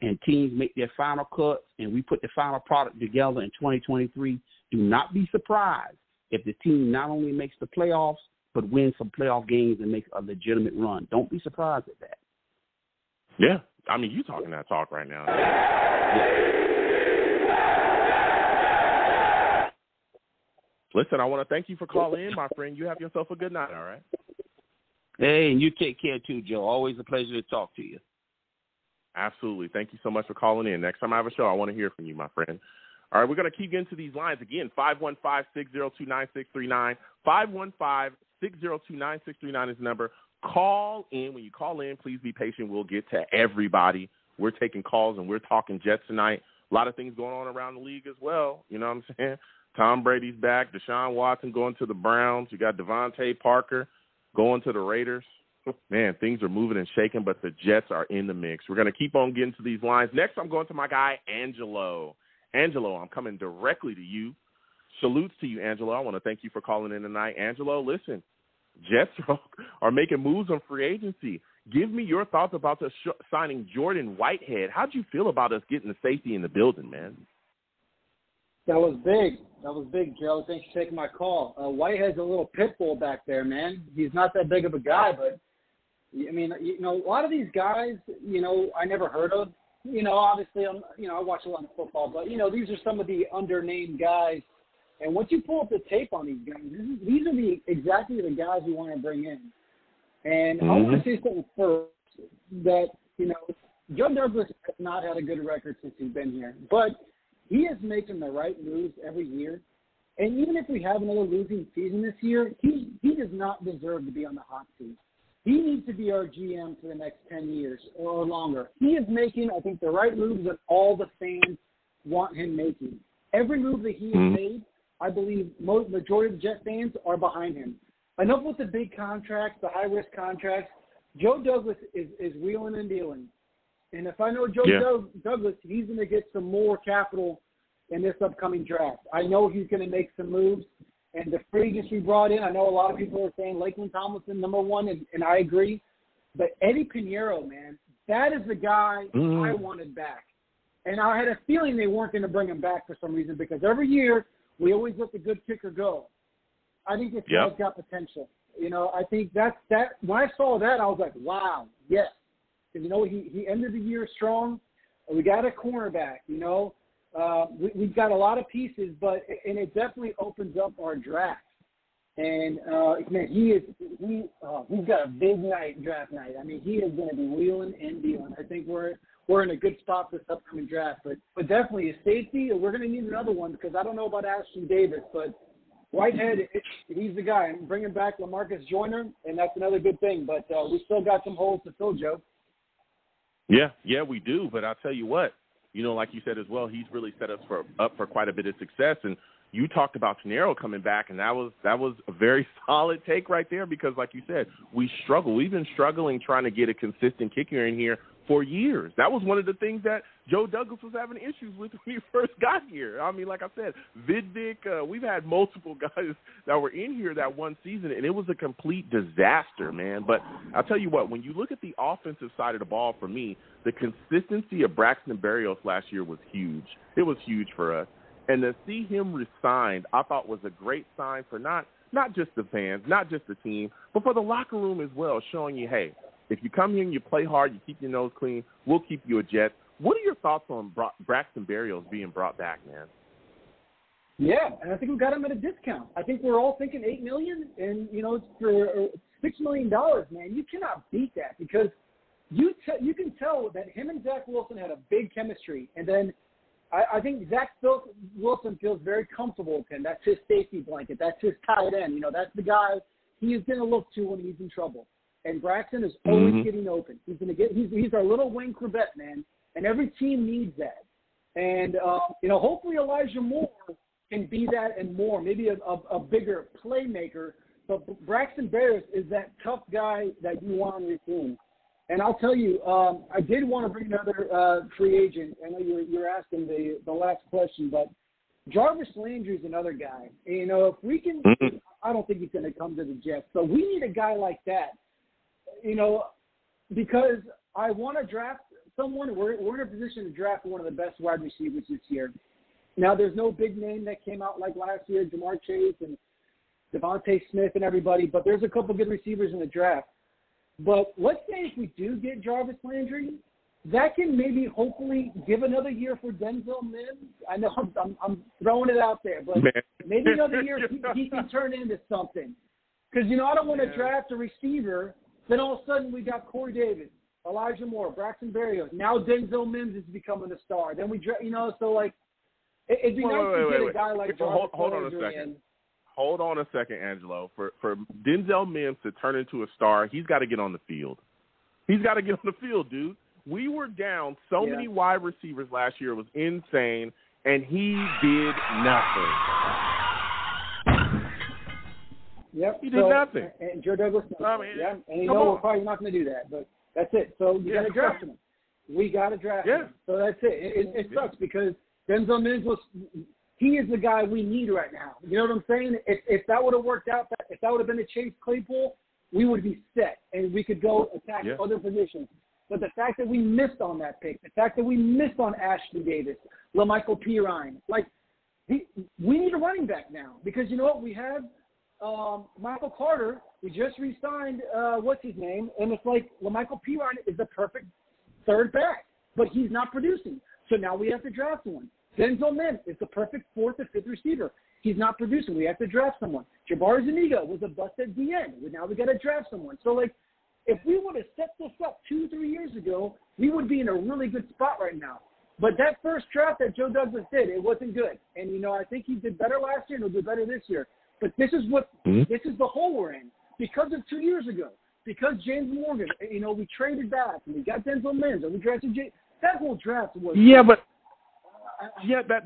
and teams make their final cuts and we put the final product together in 2023, do not be surprised if the team not only makes the playoffs, but wins some playoff games and makes a legitimate run. Don't be surprised at that. Yeah. I mean, you talking that talk right now. Listen, I want to thank you for calling in, my friend. You have yourself a good night, all right? Hey, and you take care too, Joe. Always a pleasure to talk to you. Absolutely. Thank you so much for calling in. Next time I have a show, I want to hear from you, my friend. All right, we're going to keep getting to these lines. Again, 515-602-9639. 515-602-9639 is the number. Call in. When you call in, please be patient. We'll get to everybody. We're taking calls, and we're talking Jets tonight. A lot of things going on around the league as well. You know what I'm saying? Tom Brady's back. Deshaun Watson going to the Browns. You got Devontae Parker going to the Raiders. Man, things are moving and shaking, but the Jets are in the mix. We're going to keep on getting to these lines. Next, I'm going to my guy, Angelo. Angelo, I'm coming directly to you. Salutes to you, Angelo. I want to thank you for calling in tonight. Angelo, listen, Jets are making moves on free agency. Give me your thoughts about the signing Jordan Whitehead. How'd you feel about us getting the safety in the building, man? That was big. That was big, Joe. Thanks for taking my call. Whitehead's a little pit bull back there, man. He's not that big of a guy, but, I mean, you know, a lot of these guys, you know, I never heard of. You know, obviously, I watch a lot of football, but, you know, these are some of the undernamed guys. And once you pull up the tape on these guys, these are exactly the guys we want to bring in. And I want to say something first, that, you know, Joe Douglas has not had a good record since he's been here, but he is making the right moves every year. And even if we have another losing season this year, he does not deserve to be on the hot seat. He needs to be our GM for the next 10 years or longer. He is making, I think, the right moves that all the fans want him making. Every move that he has made, I believe majority of the Jet fans are behind him. Enough with the big contracts, the high-risk contracts. Joe Douglas is wheeling and dealing. And if I know Joe Douglas, he's going to get some more capital in this upcoming draft. I know he's going to make some moves. And the free agents we brought in, I know a lot of people are saying Laken Tomlinson, number one, and I agree. But Eddie Pinheiro, man, that is the guy I wanted back. And I had a feeling they weren't going to bring him back for some reason because every year we always let the good kicker go. I think this guy's got potential. You know, I think that when I saw that, I was like, wow, yes. Because, you know, he ended the year strong. We got a cornerback, you know. We've got a lot of pieces, and it definitely opens up our draft. And, man, he's got a big night, draft night. I mean, he is going to be wheeling and dealing. I think we're in a good spot for this upcoming draft. But definitely a safety, we're going to need another one because I don't know about Ashton Davis, but Whitehead, he's the guy. I'm bringing back LaMarcus Joyner, and that's another good thing. But we still got some holes to fill, Joe. Yeah, we do. But I'll tell you what, you know, like you said as well, he's really set us up for quite a bit of success. And you talked about Pinheiro coming back, and that was a very solid take right there because, like you said, we struggle. We've been struggling trying to get a consistent kicker in here for years. That was one of the things that Joe Douglas was having issues with when he first got here. I mean, like I said, Vidvik, we've had multiple guys that were in here that one season, and it was a complete disaster, man. But I'll tell you what, when you look at the offensive side of the ball, for me, the consistency of Braxton Barrios last year was huge. It was huge for us. And to see him resigned, I thought was a great sign for not just the fans, not just the team, but for the locker room as well, showing you, hey, if you come here and you play hard, you keep your nose clean, we'll keep you a Jet. What are your thoughts on Braxton Barrios being brought back, man? Yeah, and I think we got him at a discount. I think we're all thinking $8 million, and you know, it's for $6 million, man. You cannot beat that because you can tell that him and Zach Wilson had a big chemistry, and then I think Zach Wilson feels very comfortable with him. That's his safety blanket. That's his tight end. You know, that's the guy he is going to look to when he's in trouble. And Braxton is always getting open. He's our little Wayne Corbett, man, and every team needs that. And, you know, hopefully Elijah Moore can be that and more, maybe a bigger playmaker. But Braxton Barrios is that tough guy that you want on your team. And I'll tell you, I did want to bring another free agent. I know you're asking the last question, but Jarvis Landry is another guy. And, you know, if we can I don't think he's going to come to the Jets. So we need a guy like that. You know, because I want to draft someone. We're in a position to draft one of the best wide receivers this year. Now, there's no big name that came out like last year, Jamar Chase and Devontae Smith and everybody, but there's a couple good receivers in the draft. But let's say if we do get Jarvis Landry, that can maybe hopefully give another year for Denzel Mims. I know I'm throwing it out there, but maybe another year he can turn into something. Because, you know, I don't want to draft a receiver. Then all of a sudden we got Corey Davis, Elijah Moore, Braxton Barrios. Now Denzel Mims is becoming a star. Then we, you know, so like it'd be nice to get a guy like Jarvis Landry in. Hold on a second, Angelo. For Denzel Mims to turn into a star, he's got to get on the field. He's got to get on the field, dude. We were down so many wide receivers last year. It was insane, and he did nothing. Yep. He did nothing. And Joe Douglas. And you know we're probably not going to do that, but that's it. So you got to draft him. We got to draft him. So that's it. It sucks because Denzel Mims he is the guy we need right now. You know what I'm saying? If that would have worked out, if that would have been a Chase Claypool, we would be set and we could go attack other positions. But the fact that we missed on that pick, the fact that we missed on Ashton Davis, LaMichael Pirine, like we need a running back now because you know what? We have Michael Carter. We just re-signed what's his name, and it's like LaMichael Pirine is the perfect third back, but he's not producing. So now we have to draft one. Denzel Mims is the perfect fourth or fifth receiver. He's not producing. We have to draft someone. Jabbar Zuniga was a bust at the end. Now we got to draft someone. So, like, if we would have set this up 2-3 years ago, we would be in a really good spot right now. But that first draft that Joe Douglas did, it wasn't good. And, you know, I think he did better last year and he'll do better this year. But this is this is the hole we're in because of 2 years ago. Because James Morgan, you know, we traded back and we got Denzel Mims and we drafted that whole draft was. Yeah, but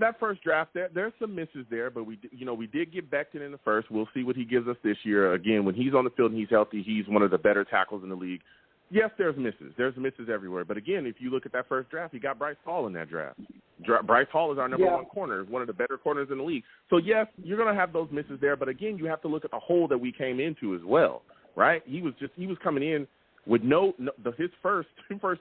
that first draft, there's some misses there, but we did get Becton in the first. We'll see what he gives us this year. Again, when he's on the field and he's healthy, he's one of the better tackles in the league. Yes, there's misses. There's misses everywhere. But again, if you look at that first draft, he got Bryce Hall in that draft. Bryce Hall is our number one corner, one of the better corners in the league. So yes, you're going to have those misses there. But again, you have to look at the hole that we came into as well, right? He was coming in with his first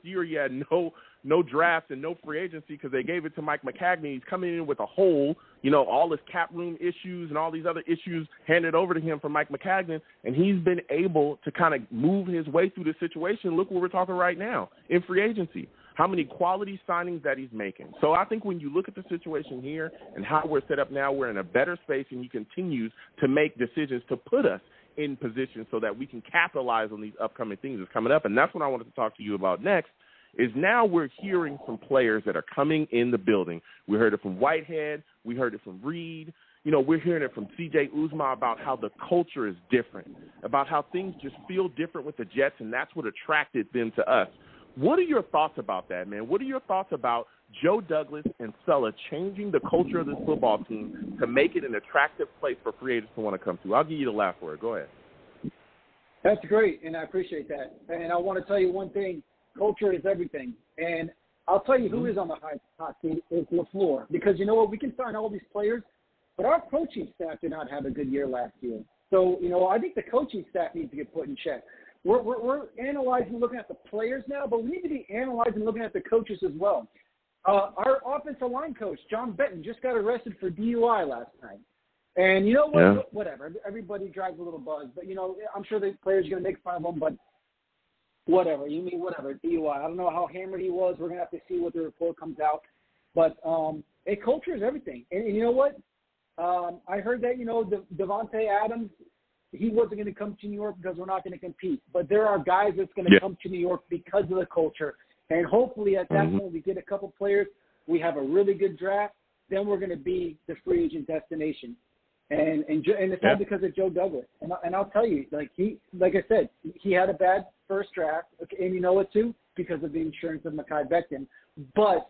year, he had no drafts and no free agency because they gave it to Mike McCagney. He's coming in with a hole, you know, all his cap room issues and all these other issues handed over to him from Mike McCagney, and he's been able to kind of move his way through the situation. Look where we're talking right now in free agency, how many quality signings that he's making. So I think when you look at the situation here and how we're set up now, we're in a better space, and he continues to make decisions to put us in position so that we can capitalize on these upcoming things that's coming up. And that's what I wanted to talk to you about next, is now we're hearing from players that are coming in the building. We heard it from Whitehead. We heard it from Reid. You know, we're hearing it from C.J. Uzma about how the culture is different, about how things just feel different with the Jets, and that's what attracted them to us. What are your thoughts about that, man? What are your thoughts about Joe Douglas and Sulla changing the culture of this football team to make it an attractive place for free agents to want to come to? I'll give you the last word. Go ahead. That's great, and I appreciate that. And I want to tell you one thing. Culture is everything. And I'll tell you who is on the hot seat is LaFleur. Because you know what? We can sign all these players, but our coaching staff did not have a good year last year. So, you know, I think the coaching staff needs to get put in check. We're analyzing, looking at the players now, but we need to be analyzing, looking at the coaches as well. Our offensive line coach, John Benton, just got arrested for DUI last night. And you know what? Yeah. Whatever. Everybody drives a little buzz. But, you know, I'm sure the players are going to make fun of him, but whatever. You mean whatever, DUI. I don't know how hammered he was. We're going to have to see what the report comes out. But culture is everything. And you know what? I heard that, you know, Devontae Adams, he wasn't going to come to New York because we're not going to compete. But there are guys that's going to come to New York because of the culture. And hopefully at that point we get a couple players, we have a really good draft, then we're going to be the free agent destination. And it's all because of Joe Douglas. And I'll tell you, like I said, he had a bad first draft, and you know what too? Because of the insurance of Mekhi Becton. But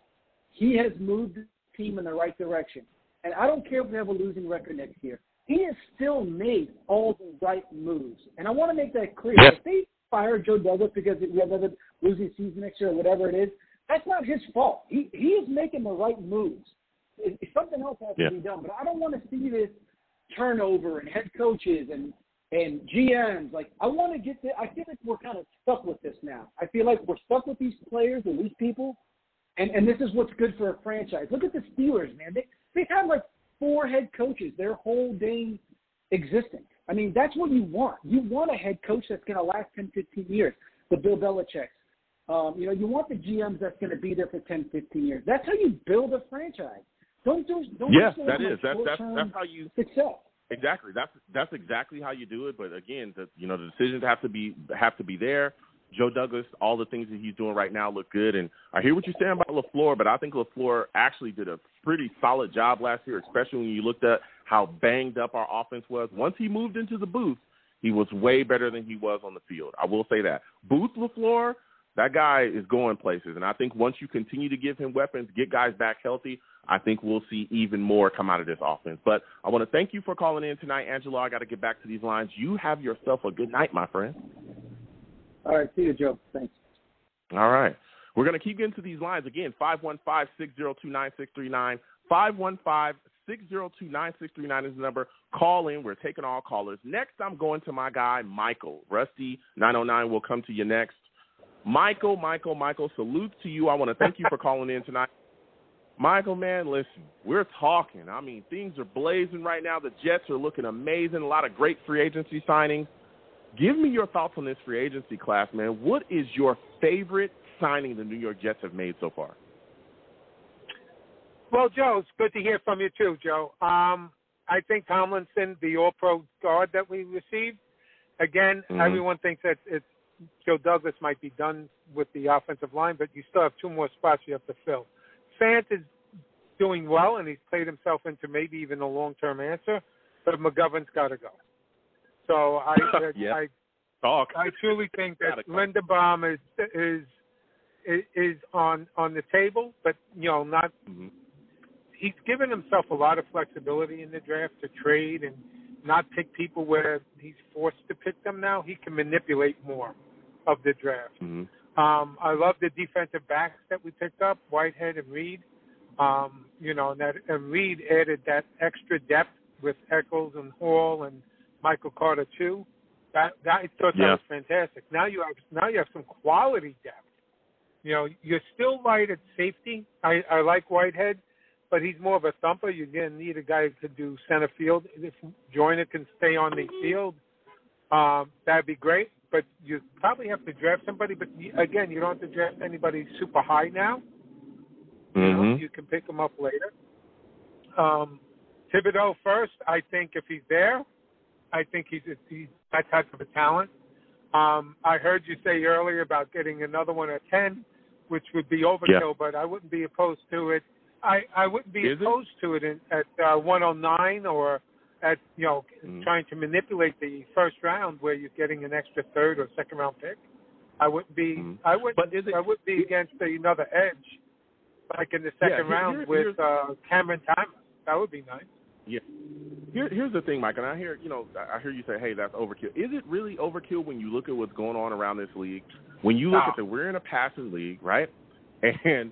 he has moved the team in the right direction. And I don't care if we have a losing record next year. He has still made all the right moves. And I want to make that clear. If they fire Joe Douglas because we have another losing season next year or whatever it is, that's not his fault. He is making the right moves. Something else has to be done. But I don't want to see this turnover and head coaches and GMs. Like, I want to get I feel like we're kind of stuck with this now. I feel like we're stuck with these players and these people, and this is what's good for a franchise. Look at the Steelers, man. They've had like 4 head coaches their whole dang existence. I mean, that's what you want. You want a head coach that's going to last 10, 15 years, the Bill Belichick's. You know, you want the GMs that's going to be there for 10, 15 years. That's how you build a franchise. Don't that is. That's how you success. Exactly. That's exactly how you do it. But again, the decisions have to be there. Joe Douglas, all the things that he's doing right now look good. And I hear what you're saying about LaFleur, but I think LaFleur actually did a pretty solid job last year, especially when you looked at how banged up our offense was. Once he moved into the booth, he was way better than he was on the field. I will say that. Booth LaFleur, that guy is going places. And I think once you continue to give him weapons, get guys back healthy, I think we'll see even more come out of this offense. But I want to thank you for calling in tonight, Angelo. I got to get back to these lines. You have yourself a good night, my friend. All right. See you, Joe. Thanks. All right. We're going to keep getting to these lines. Again, 515-602-9639. 515-602-9639 is the number. Call in. We're taking all callers. Next, I'm going to my guy, Michael. Rusty 909 will come to you next. Michael, salute to you. I want to thank you for calling in tonight. Michael, man, listen, we're talking. I mean, things are blazing right now. The Jets are looking amazing. A lot of great free agency signings. Give me your thoughts on this free agency class, man. What is your favorite signing the New York Jets have made so far? Well, Joe, it's good to hear from you too, Joe. I think Tomlinson, the all-pro guard that we received, again, everyone thinks that Joe Douglas might be done with the offensive line, but you still have 2 more spots you have to fill. Sant is doing well, and he's played himself into maybe even a long-term answer, but McGovern's got to go. So I truly think that Linderbaum is on the table, but not. Mm-hmm. He's given himself a lot of flexibility in the draft to trade and not pick people where he's forced to pick them now. He can manipulate more of the draft. Mm-hmm. I love the defensive backs that we picked up, Whitehead and Reid. And Reid added that extra depth with Echols and Hall and Michael Carter too. I thought that was fantastic. Now you have some quality depth. You're still light at safety. I like Whitehead, but he's more of a thumper. You're going to need a guy who could do center field. If Joyner can stay on the field, that'd be great. But you probably have to draft somebody. But, again, you don't have to draft anybody super high now. Mm-hmm. You can pick them up later. Thibodeau first, I think if he's there, I think he's that type of a talent. I heard you say earlier about getting another one at 10, which would be overkill, but I wouldn't be opposed to it. I wouldn't be opposed to it at 109 or at trying to manipulate the first round where you're getting an extra third or second round pick. I wouldn't be. I wouldn't be against another edge like in the second round with Cameron Thomas. That would be nice. Yeah. Here's the thing, Mike, and I hear you say, hey, that's overkill. Is it really overkill when you look at what's going on around this league? When you look at we're in a passing league, right? And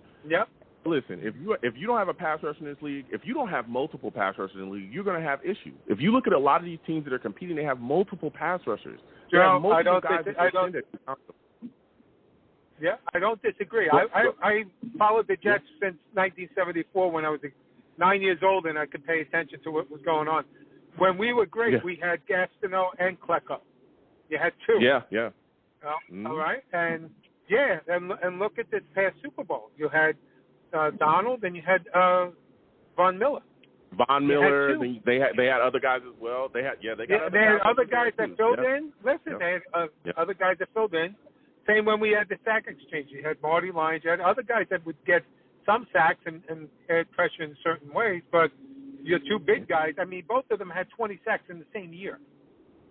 listen, if you don't have a pass rush in this league, if you don't have multiple pass rushers in the league, you're going to have issues. If you look at a lot of these teams that are competing, they have multiple pass rushers. I don't disagree. I followed the Jets since 1974 when I was 9 years old and I could pay attention to what was going on. When we were great, we had Gastineau and Klecko. You had two. Yeah. All right, and look at this past Super Bowl. You had Donald and you had Von Miller. Von Miller. They had other guys as well. They had other guys that filled in. Listen, they had other guys that filled in. Same when we had the sack exchange. You had Marty Lyons. You had other guys that would get some sacks and add pressure in certain ways, but your two big guys, I mean, both of them had 20 sacks in the same year.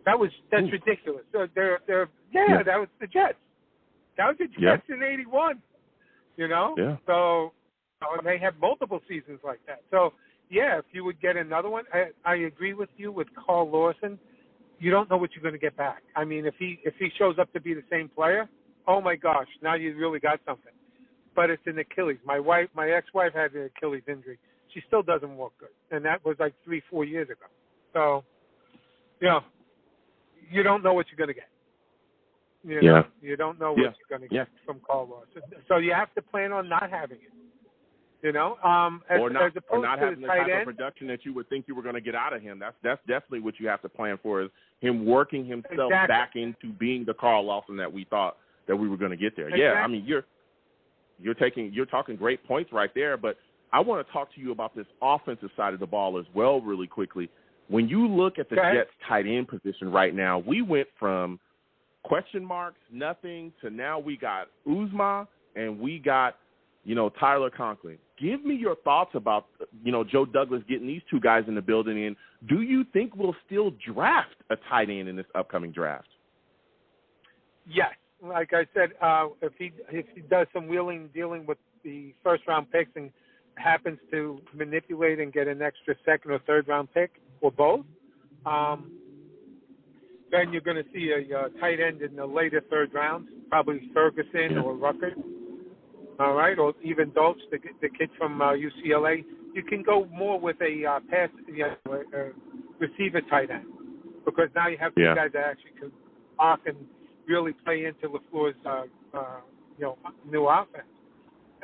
That's ridiculous. So that was the Jets. That was the Jets in 81, Yeah. So and they have multiple seasons like that. So, if you would get another one, I agree with you with Carl Lawson. You don't know what you're going to get back. I mean, if he shows up to be the same player, oh, my gosh, now you really got something. But it's an Achilles. My ex-wife had an Achilles injury. She still doesn't walk good, and that was like 3-4 years ago. So, you don't know what you're going to get. You don't know what you're going to get from Carl Lawson. So you have to plan on not having it. As opposed not to having the type of production that you would think you were going to get out of him. That's definitely what you have to plan for, is him working himself back into being the Carl Lawson that we thought that we were going to get there. Exactly. Yeah, I mean, you're talking great points right there, but I want to talk to you about this offensive side of the ball as well really quickly. When you look at the Jets tight end position right now, we went from question marks, nothing, to now we got Uzma and we got, Tyler Conklin. Give me your thoughts about, Joe Douglas getting these two guys in the building, and do you think we'll still draft a tight end in this upcoming draft? Yes. Like I said, if he does some wheeling dealing with the first-round picks and happens to manipulate and get an extra second or third-round pick, or both, then you're going to see a tight end in the later third rounds, probably Ferguson or Ruckert, all right, or even Dolch, the kid from UCLA. You can go more with a receiver tight end, because now you have two guys that actually can block and really play into LaFleur's new offense,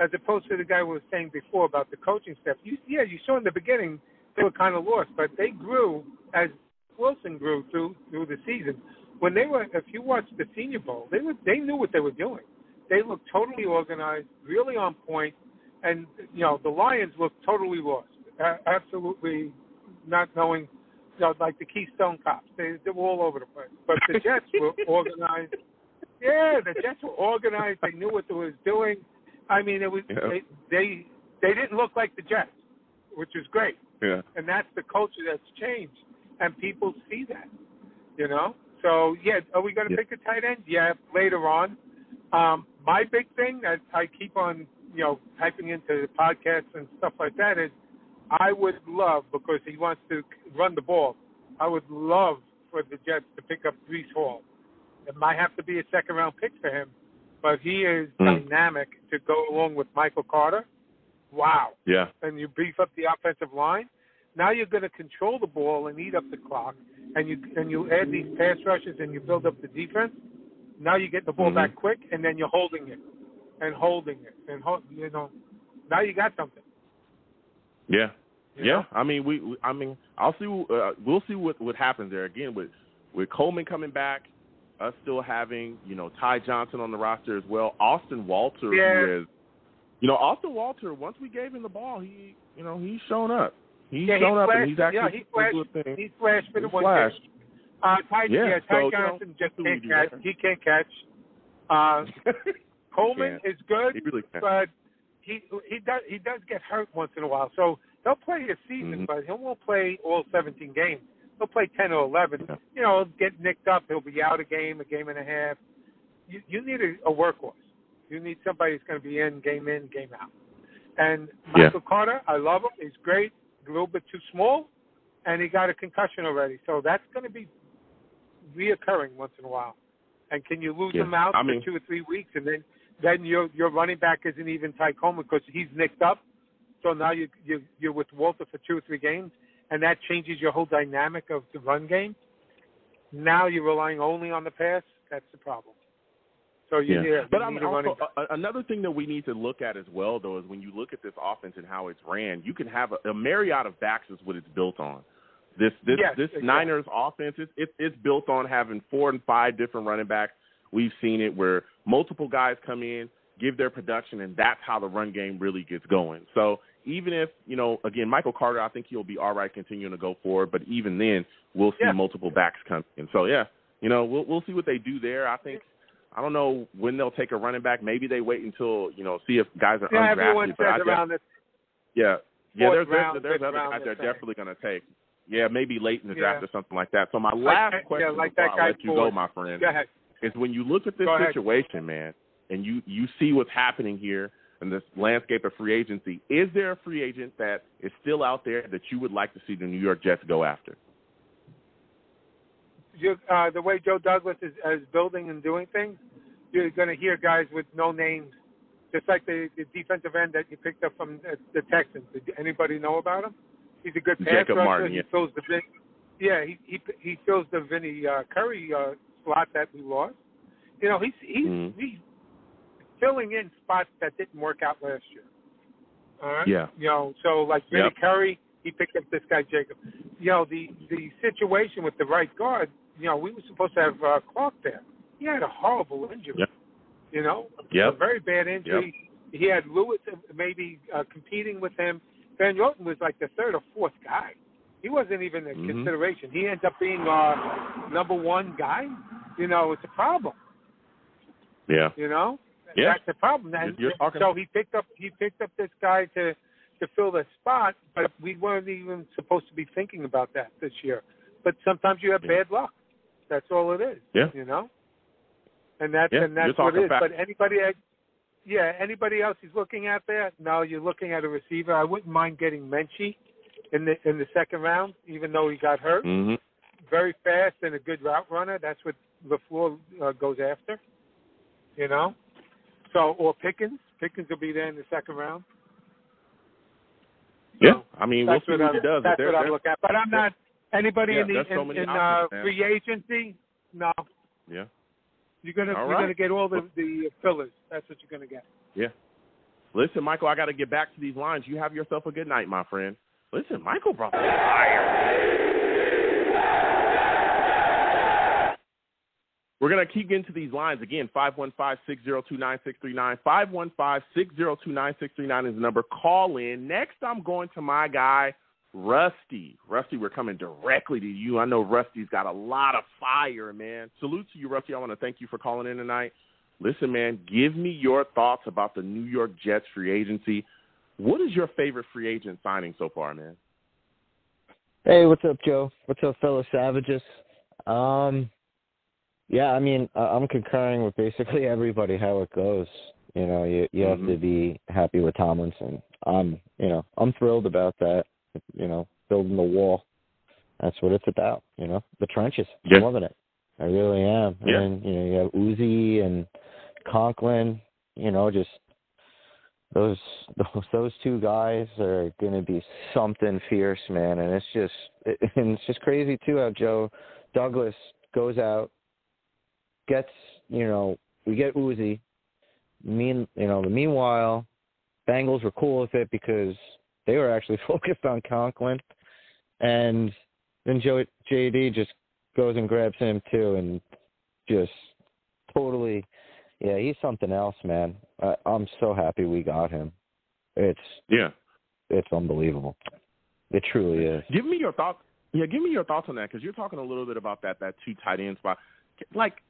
as opposed to the guy we were saying before about the coaching staff. You saw in the beginning they were kind of lost, but they grew as Wilson grew through the season. When if you watched the Senior Bowl, they knew what they were doing. They looked totally organized, really on point, and the Lions looked totally lost, absolutely not knowing. Like the Keystone Cops, they were all over the place. But the Jets were organized. Yeah, the Jets were organized. They knew what they was doing. I mean, it was they they didn't look like the Jets, which is great. Yeah. And that's the culture that's changed, and people see that, you know. So, yeah, are we going to pick a tight end? Yeah, later on. My big thing that I keep on, you know, typing into the podcasts and stuff like that is I would love, because he wants to run the ball, I would love for the Jets to pick up Breece Hall. It might have to be a second-round pick for him, but he is dynamic to go along with Michael Carter. Wow. Yeah. And you beef up the offensive line. Now you're going to control the ball and eat up the clock, and you add these pass rushes and you build up the defense. Now you get the ball back quick, and then you're holding it, and you know. Now you got something. Yeah. You know? I mean, I'll see. We'll see what happens there again with Coleman coming back. Us still having, you know, Ty Johnson on the roster as well. Austin Walter, who is, you know, Austin Walter. Once we gave him the ball, he's shown up. He's shown up, and he's actually he flashed for the one game. Ty Johnson just can't catch. He can't catch. Coleman is good, he really can. but he does get hurt once in a while. So he'll play a season, but he won't play all 17 games. He'll play 10 or 11. Yeah. You know, he'll get nicked up. He'll be out a game and a half. You need a workhorse. You need somebody who's going to be in, game out. And Michael Carter, I love him. He's great. A little bit too small, and he got a concussion already. So that's going to be reoccurring once in a while. And can you lose him out for 2 or 3 weeks, and then your running back isn't even Ty Coleman because he's nicked up. So now you're with Walter for 2 or 3 games, and that changes your whole dynamic of the run game. Now you're relying only on the pass. That's the problem. So you need another thing that we need to look at as well, though, is when you look at this offense and how it's ran, you can have a myriad of backs is what it's built on. This exactly. Niners offense, it's built on having 4 and 5 different running backs. We've seen it where multiple guys come in, give their production, and that's how the run game really gets going. So even if, you know, again, Michael Carter, I think he'll be all right continuing to go forward, but even then we'll see multiple backs come in. So, you know, we'll see what they do there. I don't know when they'll take a running back. Maybe they wait until, you know, see if guys are undrafted. Everyone says around this. There's other guys they're definitely going to take. Yeah, maybe late in the draft or something like that. So my last question before I let you go, my friend, is when you look at this situation, man, and you see what's happening here in this landscape of free agency, is there a free agent that is still out there that you would like to see the New York Jets go after? The way Joe Douglas is building and doing things, you're going to hear guys with no names, just like the defensive end that you picked up from the Texans. Did anybody know about him? He's a good pass rusher. Martin, he fills the he fills the Vinny Curry slot that we lost. You know, he's filling in spots that didn't work out last year. All right. Yeah. You know, so like Vinny Curry, he picked up this guy Jacob. You know, the situation with the right guard. You know, we were supposed to have Clark there. He had a horrible injury. Yep. You know, a very bad injury. Yep. He had Lewis maybe competing with him. Van Yorton was like the 3rd or 4th guy. He wasn't even a consideration. He ends up being number 1 guy. You know, it's a problem. Yeah. You know, that's the problem. And so he picked up this guy to fill the spot, but we weren't even supposed to be thinking about that this year. But sometimes you have bad luck. That's all it is. Yeah. You know, and that's what it is. But anybody else he's looking at there? No, you're looking at a receiver. I wouldn't mind getting Menchie in the second round, even though he got hurt. Mm-hmm. Very fast and a good route runner. That's what LaFleur goes after. You know, so or Pickens. Pickens will be there in the second round. Yeah, I mean, we'll see what he does. That's what I look at. But I'm not anybody in free agency. No. Yeah. You're gonna get all the fillers. That's what you're gonna get. Yeah. Listen, Michael, I got to get back to these lines. You have yourself a good night, my friend. Listen, Michael brought the fire. We're going to keep getting to these lines. Again, 515-602-9639. 515-602-9639 is the number. Call in. Next, I'm going to my guy, Rusty. Rusty, we're coming directly to you. I know Rusty's got a lot of fire, man. Salute to you, Rusty. I want to thank you for calling in tonight. Listen, man, give me your thoughts about the New York Jets free agency. what is your favorite free agent signing so far, man? Hey, what's up, Joe? What's up, fellow Savages? Yeah, I mean, I'm concurring with basically everybody how it goes. You know, you have to be happy with Tomlinson. I'm thrilled about that. You know, building the wall. That's what it's about. You know, the trenches. I'm loving it. I really am. Yeah. And you have Uzi and Conklin. You know, just those two guys are going to be something fierce, man. And it's just crazy too how Joe Douglas goes out, gets, we get Uzi. Meanwhile, Bengals were cool with it because they were actually focused on Conklin, and then JD just goes and grabs him too, and just totally, he's something else, man. I'm so happy we got him. It's unbelievable. It truly is. Give me your thoughts. Yeah, give me your thoughts on that, because you're talking a little bit about that two tight end spot. Like,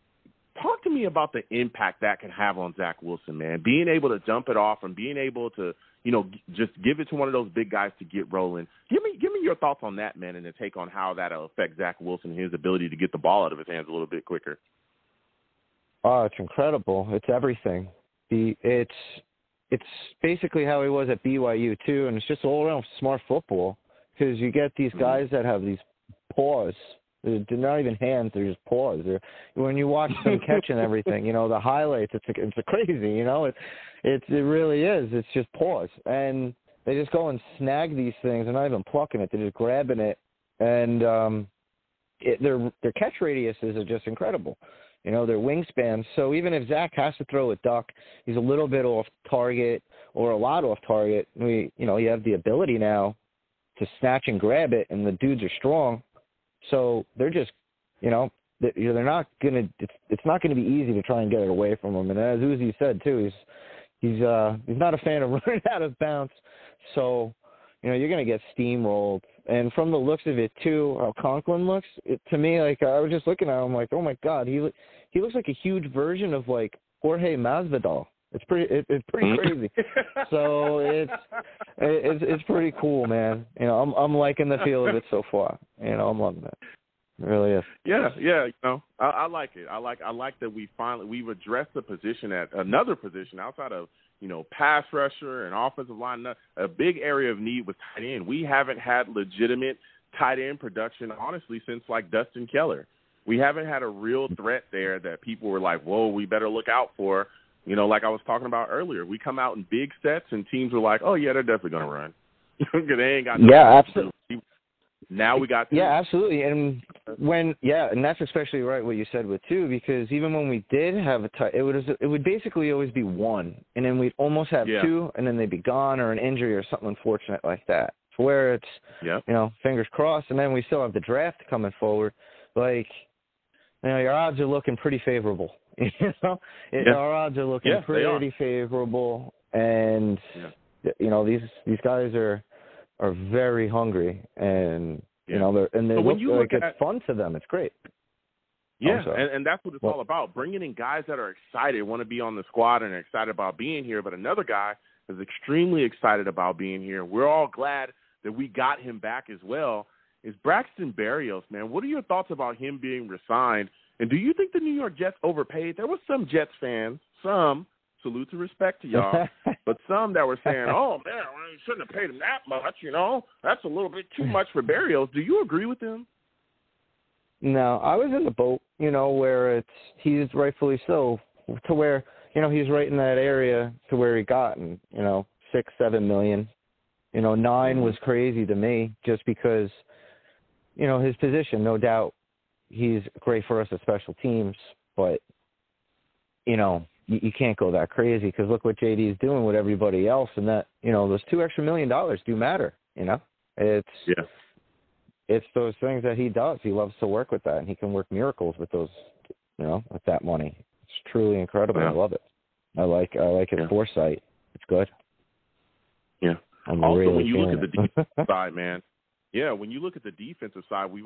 talk to me about the impact that can have on Zach Wilson, man. Being able to jump it off and being able to, just give it to one of those big guys to get rolling. Give me your thoughts on that, man, and a take on how that'll affect Zach Wilson and his ability to get the ball out of his hands a little bit quicker. Oh, it's incredible. It's everything. It's basically how he was at BYU too, and it's just all around smart football, because you get these guys that have these paws. They're not even hands; they're just paws. When you watch them catching everything, the highlights, it's crazy. It really is. It's just paws, and they just go and snag these things. They're not even plucking it; they're just grabbing it, and their catch radiuses are just incredible. Their wingspans. So even if Zach has to throw a duck, he's a little bit off target or a lot off target. You have the ability now to snatch and grab it, and the dudes are strong. So they're just, they're not gonna. It's not gonna be easy to try and get it away from them. And as Uzi said too, he's not a fan of running out of bounds. So you're gonna get steamrolled. And from the looks of it too, how Conklin looks, to me, like I was just looking at him, like, oh my God, he looks like a huge version of like Jorge Masvidal. It's pretty crazy. So it's pretty cool, man. I'm liking the feel of it so far. I'm loving it. It really is. Yeah. I like it. I like that we've addressed another position outside of pass rusher and offensive line. A big area of need with tight end. We haven't had legitimate tight end production, honestly, since like Dustin Keller. We haven't had a real threat there that people were like, whoa, we better look out for. Like I was talking about earlier, we come out in big sets and teams are like, oh, yeah, they're definitely going to run. They ain't got no. Yeah, absolutely. Now we got. Yeah, absolutely. And and that's especially right what you said with two, because even when we did have a tight, it would basically always be one, and then we'd almost have two, and then they'd be gone or an injury or something unfortunate like that. Where it's, fingers crossed, and then we still have the draft coming forward. Like, your odds are looking pretty favorable. Our odds are looking pretty favorable, and these guys are very hungry, and they look like it's fun to them. It's great. Yeah, and that's what it's all about, bringing in guys that are excited, want to be on the squad and are excited about being here, but another guy is extremely excited about being here. We're all glad that we got him back as well, is Braxton Burials, man. What are your thoughts about him being re-signed? And do you think the New York Jets overpaid? There were some Jets fans, salute to respect to y'all, but some that were saying, oh, man, you shouldn't have paid him that much, That's a little bit too much for Barrios. Do you agree with them? No, I was in the boat, where he's rightfully so, to where, he's right in that area to where he got, $6-7 million. 9 was crazy to me just because, his position, no doubt. He's great for us at special teams, but, you can't go that crazy because look what JD is doing with everybody else, and that, those $2 extra million do matter, It's those things that he does. He loves to work with that, and he can work miracles with those, with that money. It's truly incredible. I love it. I like his foresight. It's good. Yeah. Also, when you look at the defensive side, man, when you look at the defensive side, we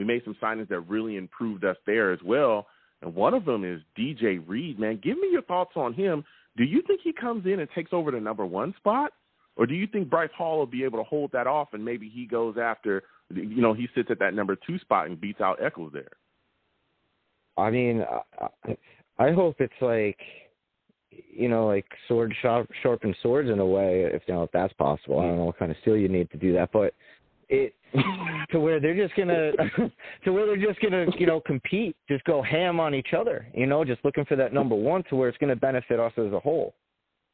made some signings that really improved us there as well. And one of them is Reid, man. Give me your thoughts on him. Do you think he comes in and takes over the number 1 spot? Or do you think Bryce Hall will be able to hold that off and maybe he goes after, he sits at that number 2 spot and beats out Echols there? I mean, I hope it's like, like sword sharpen swords in a way, if that's possible. I don't know what kind of steel you need to do that, but to where they're just gonna compete, just go ham on each other, just looking for that number 1 to where it's gonna benefit us as a whole,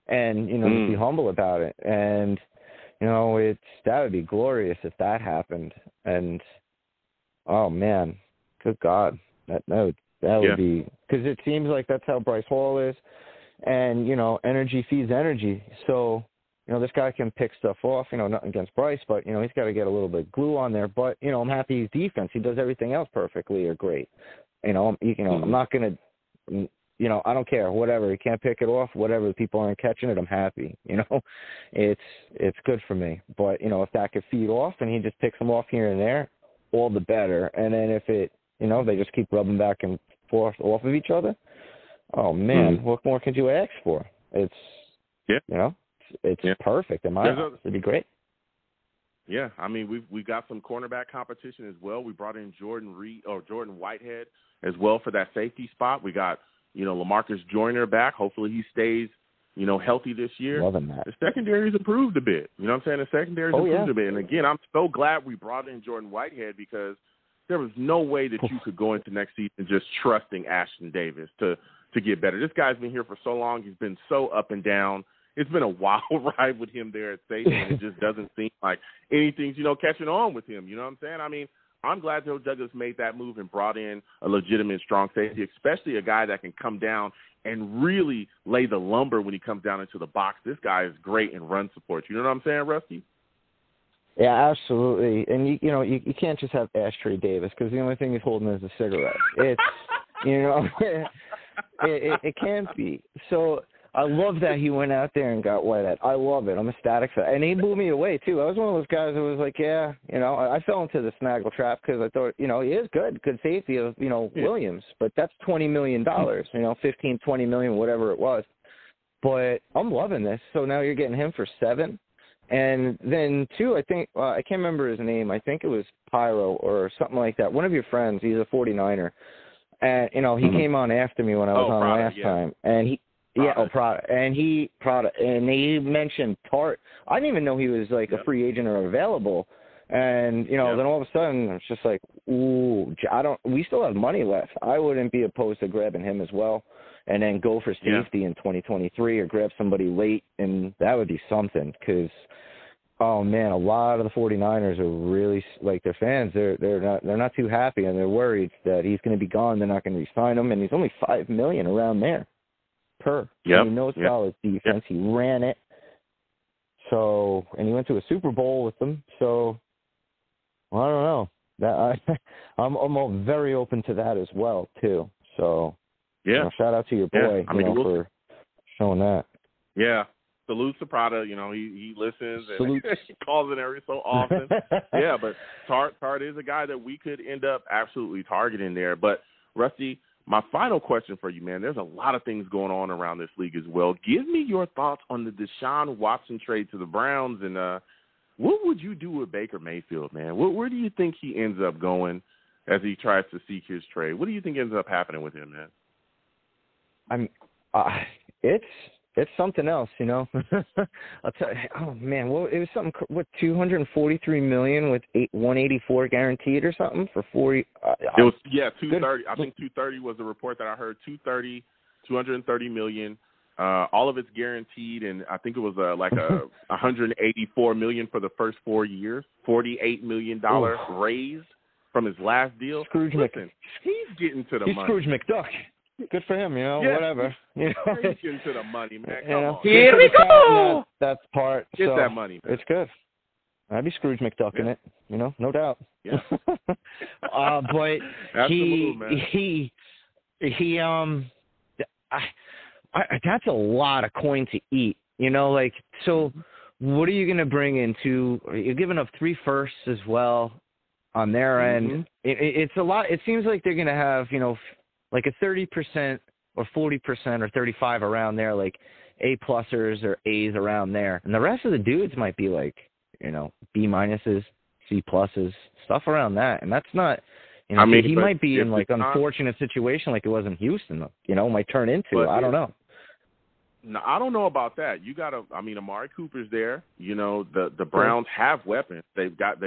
and just be humble about it. And that would be glorious if that happened. And oh man, good God, that would be, because it seems like that's how Bryce Hall is. And, energy feeds energy. So, this guy can pick stuff off, nothing against Bryce, but, he's got to get a little bit of glue on there. But, I'm happy he's defense. He does everything else perfectly or great. I'm not going to, I don't care, whatever. He can't pick it off, whatever. People aren't catching it, I'm happy. It's good for me. But, if that could feed off and he just picks them off here and there, all the better. And then if it, they just keep rubbing back and forth off of each other, oh man, what more could you ask for? It's perfect in my eyes. It'd be great. Yeah, I mean we've got some cornerback competition as well. We brought in Jordan Whitehead as well for that safety spot. We got LaMarcus Joyner back. Hopefully he stays healthy this year. Loving that. The secondary's improved a bit. You know what I'm saying? The secondary's improved a bit. And again, I'm so glad we brought in Jordan Whitehead because there was no way that you could go into next season just trusting Ashton Davis to get better. This guy's been here for so long. He's been so up and down. It's been a wild ride with him there at safety, and it just doesn't seem like anything's, catching on with him. You know what I'm saying? I mean, I'm glad Joe Douglas made that move and brought in a legitimate strong safety, especially a guy that can come down and really lay the lumber when he comes down into the box. This guy is great in run support. You know what I'm saying, Rusty? Yeah, absolutely. And, you can't just have Ashtray Davis because the only thing he's holding is a cigarette. It's, it can't be. So I love that he went out there and got Whitehead. I love it. I'm ecstatic for that. And he blew me away, too. I was one of those guys who was like, I fell into the snaggle trap because I thought, he is good safety of, Williams. But that's $20 million, 15, $20 million, whatever it was. But I'm loving this. So now you're getting him for $7. And then, too, I think, I can't remember his name. I think it was Pyro or something like that. One of your friends, he's a 49er. And, he came on after me when I was on Prada, last time. And he, Prada. And he mentioned Tart. I didn't even know he was like a free agent or available. And, then all of a sudden, it's just like, ooh, we still have money left. I wouldn't be opposed to grabbing him as well. And then go for safety in 2023 or grab somebody late. And that would be something because, oh, man, a lot of the 49ers are really, like, their fans, they're not too happy, and they're worried that he's going to be gone. They're not going to re-sign him, and he's only $5 million around there per. Yep. He knows solid defense. Yep. He ran it. So, and he went to a Super Bowl with them. So, well, I don't know. I'm very open to that as well, too. So, shout out to your boy for showing that. Yeah. Salute to Prada. He listens and he calls in every so often. Yeah, but Tart is a guy that we could end up absolutely targeting there. But, Rusty, my final question for you, man, there's a lot of things going on around this league as well. Give me your thoughts on the Deshaun Watson trade to the Browns, and what would you do with Baker Mayfield, man? Where do you think he ends up going as he tries to seek his trade? What do you think ends up happening with him, man? It's something else, I'll tell you. Oh man, it was something. What, $243 million with $184 guaranteed or something for 40? It was $230. I think $230 was the report that I heard. $230 million. All of it's guaranteed, and I think it was like a $184 million for the first 4 years. $48 million raise from his last deal. He's getting to the money. He's Scrooge McDuck. Good for him, whatever. He's getting to the money, man. Come on. Here we go. That part. Get so that money, man. It's good. I'd be Scrooge McDuck in it, no doubt. Yeah. But that's a lot of coin to eat, so what are you going to bring into, you're giving up 3 firsts as well on their end. It's a lot. It seems like they're going to have, like a 30% or 40% or 35 around there, like A-plusers or A's around there. And the rest of the dudes might be like, B-minuses, C-pluses, stuff around that. And that's not, he might be in like unfortunate situation like it was in Houston, might turn into. I don't know. No, I don't know about that. Amari Cooper's there. The Browns have weapons. They got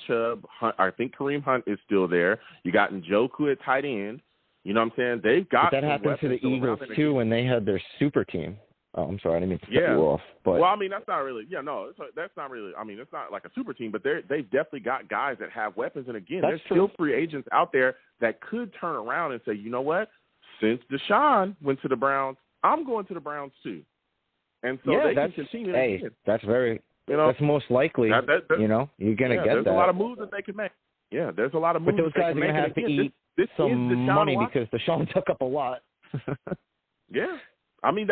Chubb. Hunt, I think Kareem Hunt is still there. You got Njoku at tight end. You know what I'm saying? They've got. But that happened to the Eagles too when they had their super team. Oh, I'm sorry, I didn't mean to cut you off. But that's not really. Yeah, no, that's not really. It's not like a super team, but they've definitely got guys that have weapons. And again, there's still free agents out there that could turn around and say, you know what? Since Deshaun went to the Browns, I'm going to the Browns too. And so they can continue. Hey, that's very. That's most likely. You're going to get that. There's a lot of moves that they can make. Yeah, there's a lot of moves. But those guys are going to have to eat some money because Deshaun took up a lot. Yeah. Listen, you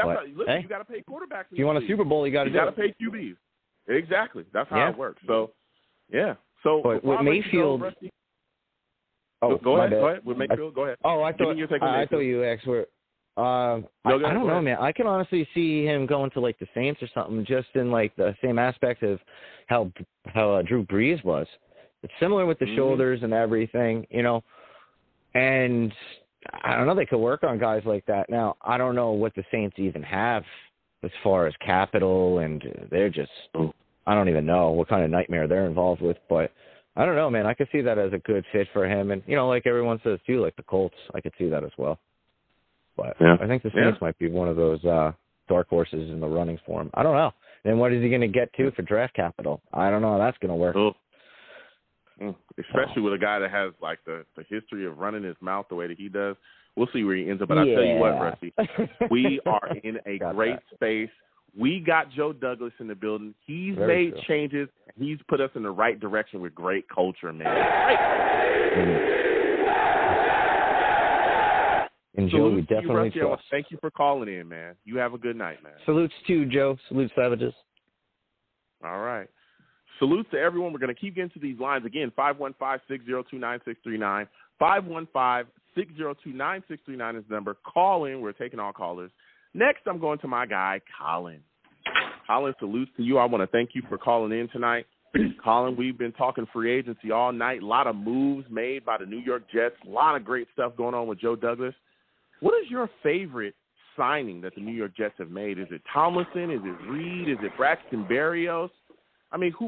got to pay quarterbacks. If you want a Super Bowl, you got to pay QBs. Exactly. That's how it works. So, yeah. So, but with Mayfield. Go ahead. With Mayfield, go ahead. Oh, I thought you asked where. I don't know, man. I can honestly see him going to like the Saints or something, just in like the same aspect of how Drew Brees was. It's similar with the shoulders and everything, And I don't know. They could work on guys like that. Now, I don't know what the Saints even have as far as capital, and they're just I don't even know what kind of nightmare they're involved with. But I don't know, man. I could see that as a good fit for him, and like everyone says too, like the Colts, I could see that as well. But I think the Saints might be one of those dark horses in the running for him. I don't know. Then what is he going to get to for draft capital? I don't know how that's going to work. Especially with a guy that has like the history of running his mouth the way that he does. We'll see where he ends up. But I'll tell you what, Rusty, we are in a great space. We got Joe Douglas in the building. He's made changes. He's put us in the right direction with great culture, man. And Joe, we definitely trust. Thank you for calling in, man. You have a good night, man. Salutes to you, Joe. Salute, Savages. All right. Salutes to everyone. We're going to keep getting to these lines again. 515-602-9639. 515-602-9639 is the number. Call in. We're taking all callers. Next, I'm going to my guy, Colin. Colin, salutes to you. I want to thank you for calling in tonight. Colin, we've been talking free agency all night. A lot of moves made by the New York Jets. A lot of great stuff going on with Joe Douglas. What is your favorite signing that the New York Jets have made? Is it Tomlinson? Is it Reid? Is it Braxton Barrios?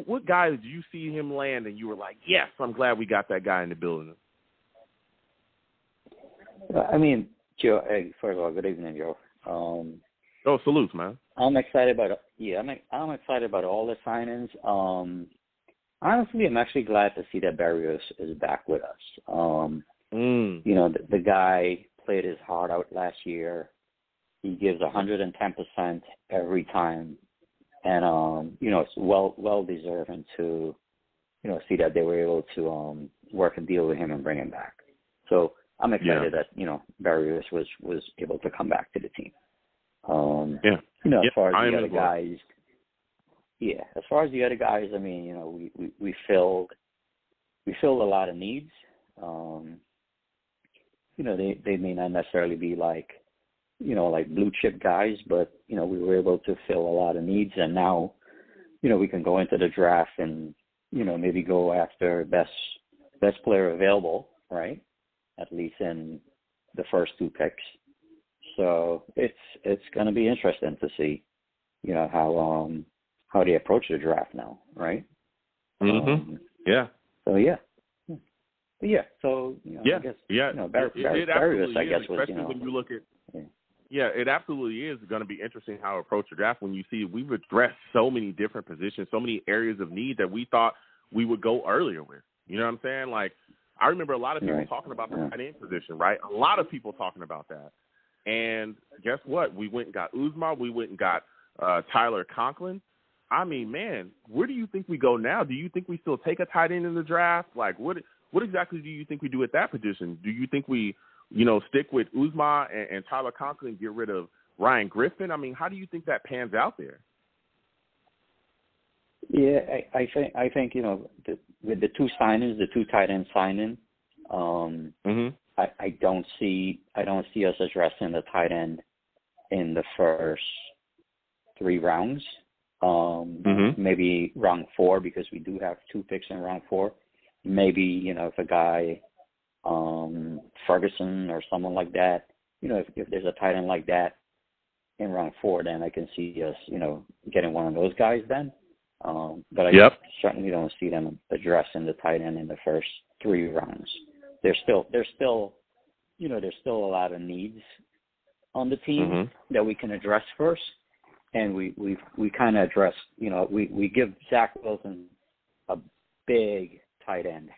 What guy did you see him land and you were like, yes, I'm glad we got that guy in the building? Joe, first of all, good evening, Joe. Salutes, man. I'm excited about I'm excited about all the signings. Honestly, I'm actually glad to see that Barrios is back with us. The guy played his heart out last year. He gives 110% every time, and it's well deserving to see that they were able to work a deal with him and bring him back. So I'm excited that Barrios was able to come back to the team. As far as the other guys, as far as the other guys, we filled a lot of needs. They may not necessarily be like blue chip guys, but we were able to fill a lot of needs, and now we can go into the draft and maybe go after best player available, right? At least in the first two picks. So it's going to be interesting to see, how they approach the draft now, right? Mm-hmm. So I guess Barrios, I guess, was when you look at. It absolutely is going to be interesting how to approach the draft when you see we've addressed so many different positions, so many areas of need that we thought we would go earlier with. You know what I'm saying? Like, I remember a lot of people talking about the tight end position, right? A lot of people talking about that. And guess what? We went and got Uzma. We went and got Tyler Conklin. Where do you think we go now? Do you think we still take a tight end in the draft? Like, what exactly do you think we do at that position? Do you think we, stick with Uzma and Tyler Conklin and get rid of Ryan Griffin? How do you think that pans out there? Yeah, I think with the two signings, the two tight end signing, I don't see us addressing the tight end in the first 3 rounds. Maybe round 4, because we do have 2 picks in round 4. Maybe, if a guy, Ferguson or someone like that, if there's a tight end like that in round 4, then I can see us, getting one of those guys then. But I certainly don't see them addressing the tight end in the first 3 rounds. There's still a lot of needs on the team that we can address first, and we kind of address, we give Zach Wilson a big tight end,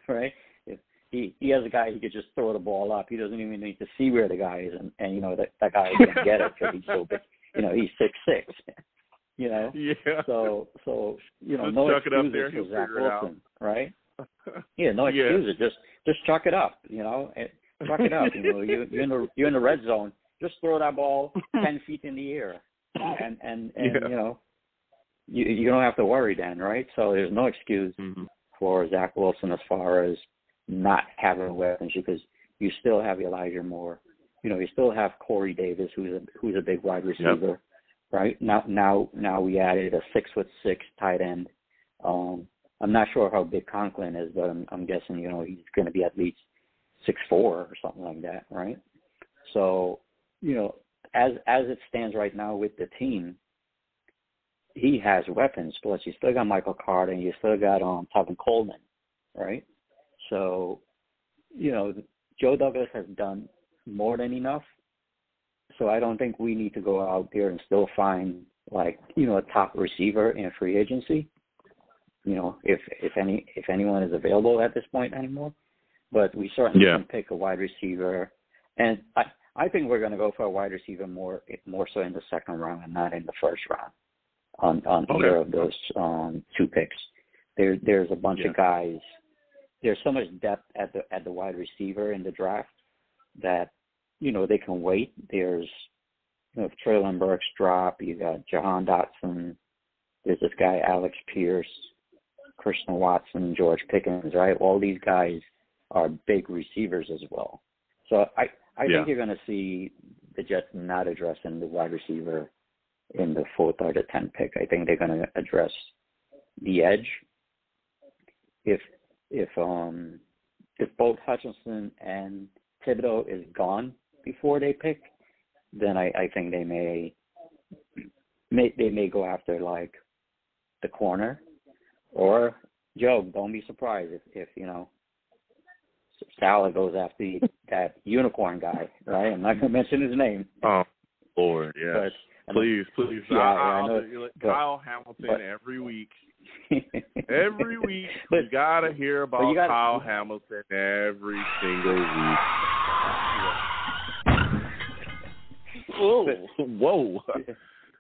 right? If he has a guy he could just throw the ball up. He doesn't even need to see where the guy is, and that guy is going to get it because he's so big. He's 6'6". Yeah. So no excuses for Zach Wilson, right? Yeah, no excuses. Just chuck it up. Chuck it up. You're in the red zone. Just throw that ball 10 feet in the air, and you don't have to worry then, right? So there's no excuse for Zach Wilson as far as not having weapons, because you still have Elijah Moore. You still have Corey Davis, who's a big wide receiver. Right now we added a 6'6" tight end. I'm not sure how big Conklin is, but I'm guessing he's going to be at least 6'4" or something like that, right? So as it stands right now with the team, he has weapons. Plus, you still got Michael Carter, and you still got Tevin Coleman, right? So Joe Douglas has done more than enough. So I don't think we need to go out there and still find a top receiver in free agency. If anyone is available at this point anymore, but we certainly can pick a wide receiver, and I think we're going to go for a wide receiver more so in the second round and not in the first round on either of those 2 picks. There's a bunch of guys. There's so much depth at the wide receiver in the draft that they can wait. There's, if Treylon Burks drop, you got Jahan Dotson. There's this guy, Alex Pierce, Christian Watson, George Pickens, right? All these guys are big receivers as well. So I think you're going to see the Jets not addressing the wide receiver in the 4th or the 10th pick. I think they're going to address the edge. If both Hutchinson and Thibodeau is gone before they pick, then I think they may go after the corner, or Joe, don't be surprised if Salah goes after that unicorn guy, right? I'm not going to mention his name. Oh, Lord, yes. But, please. I know, Kyle Hamilton every week. Every week, you got to hear about Kyle Hamilton every single week. Whoa.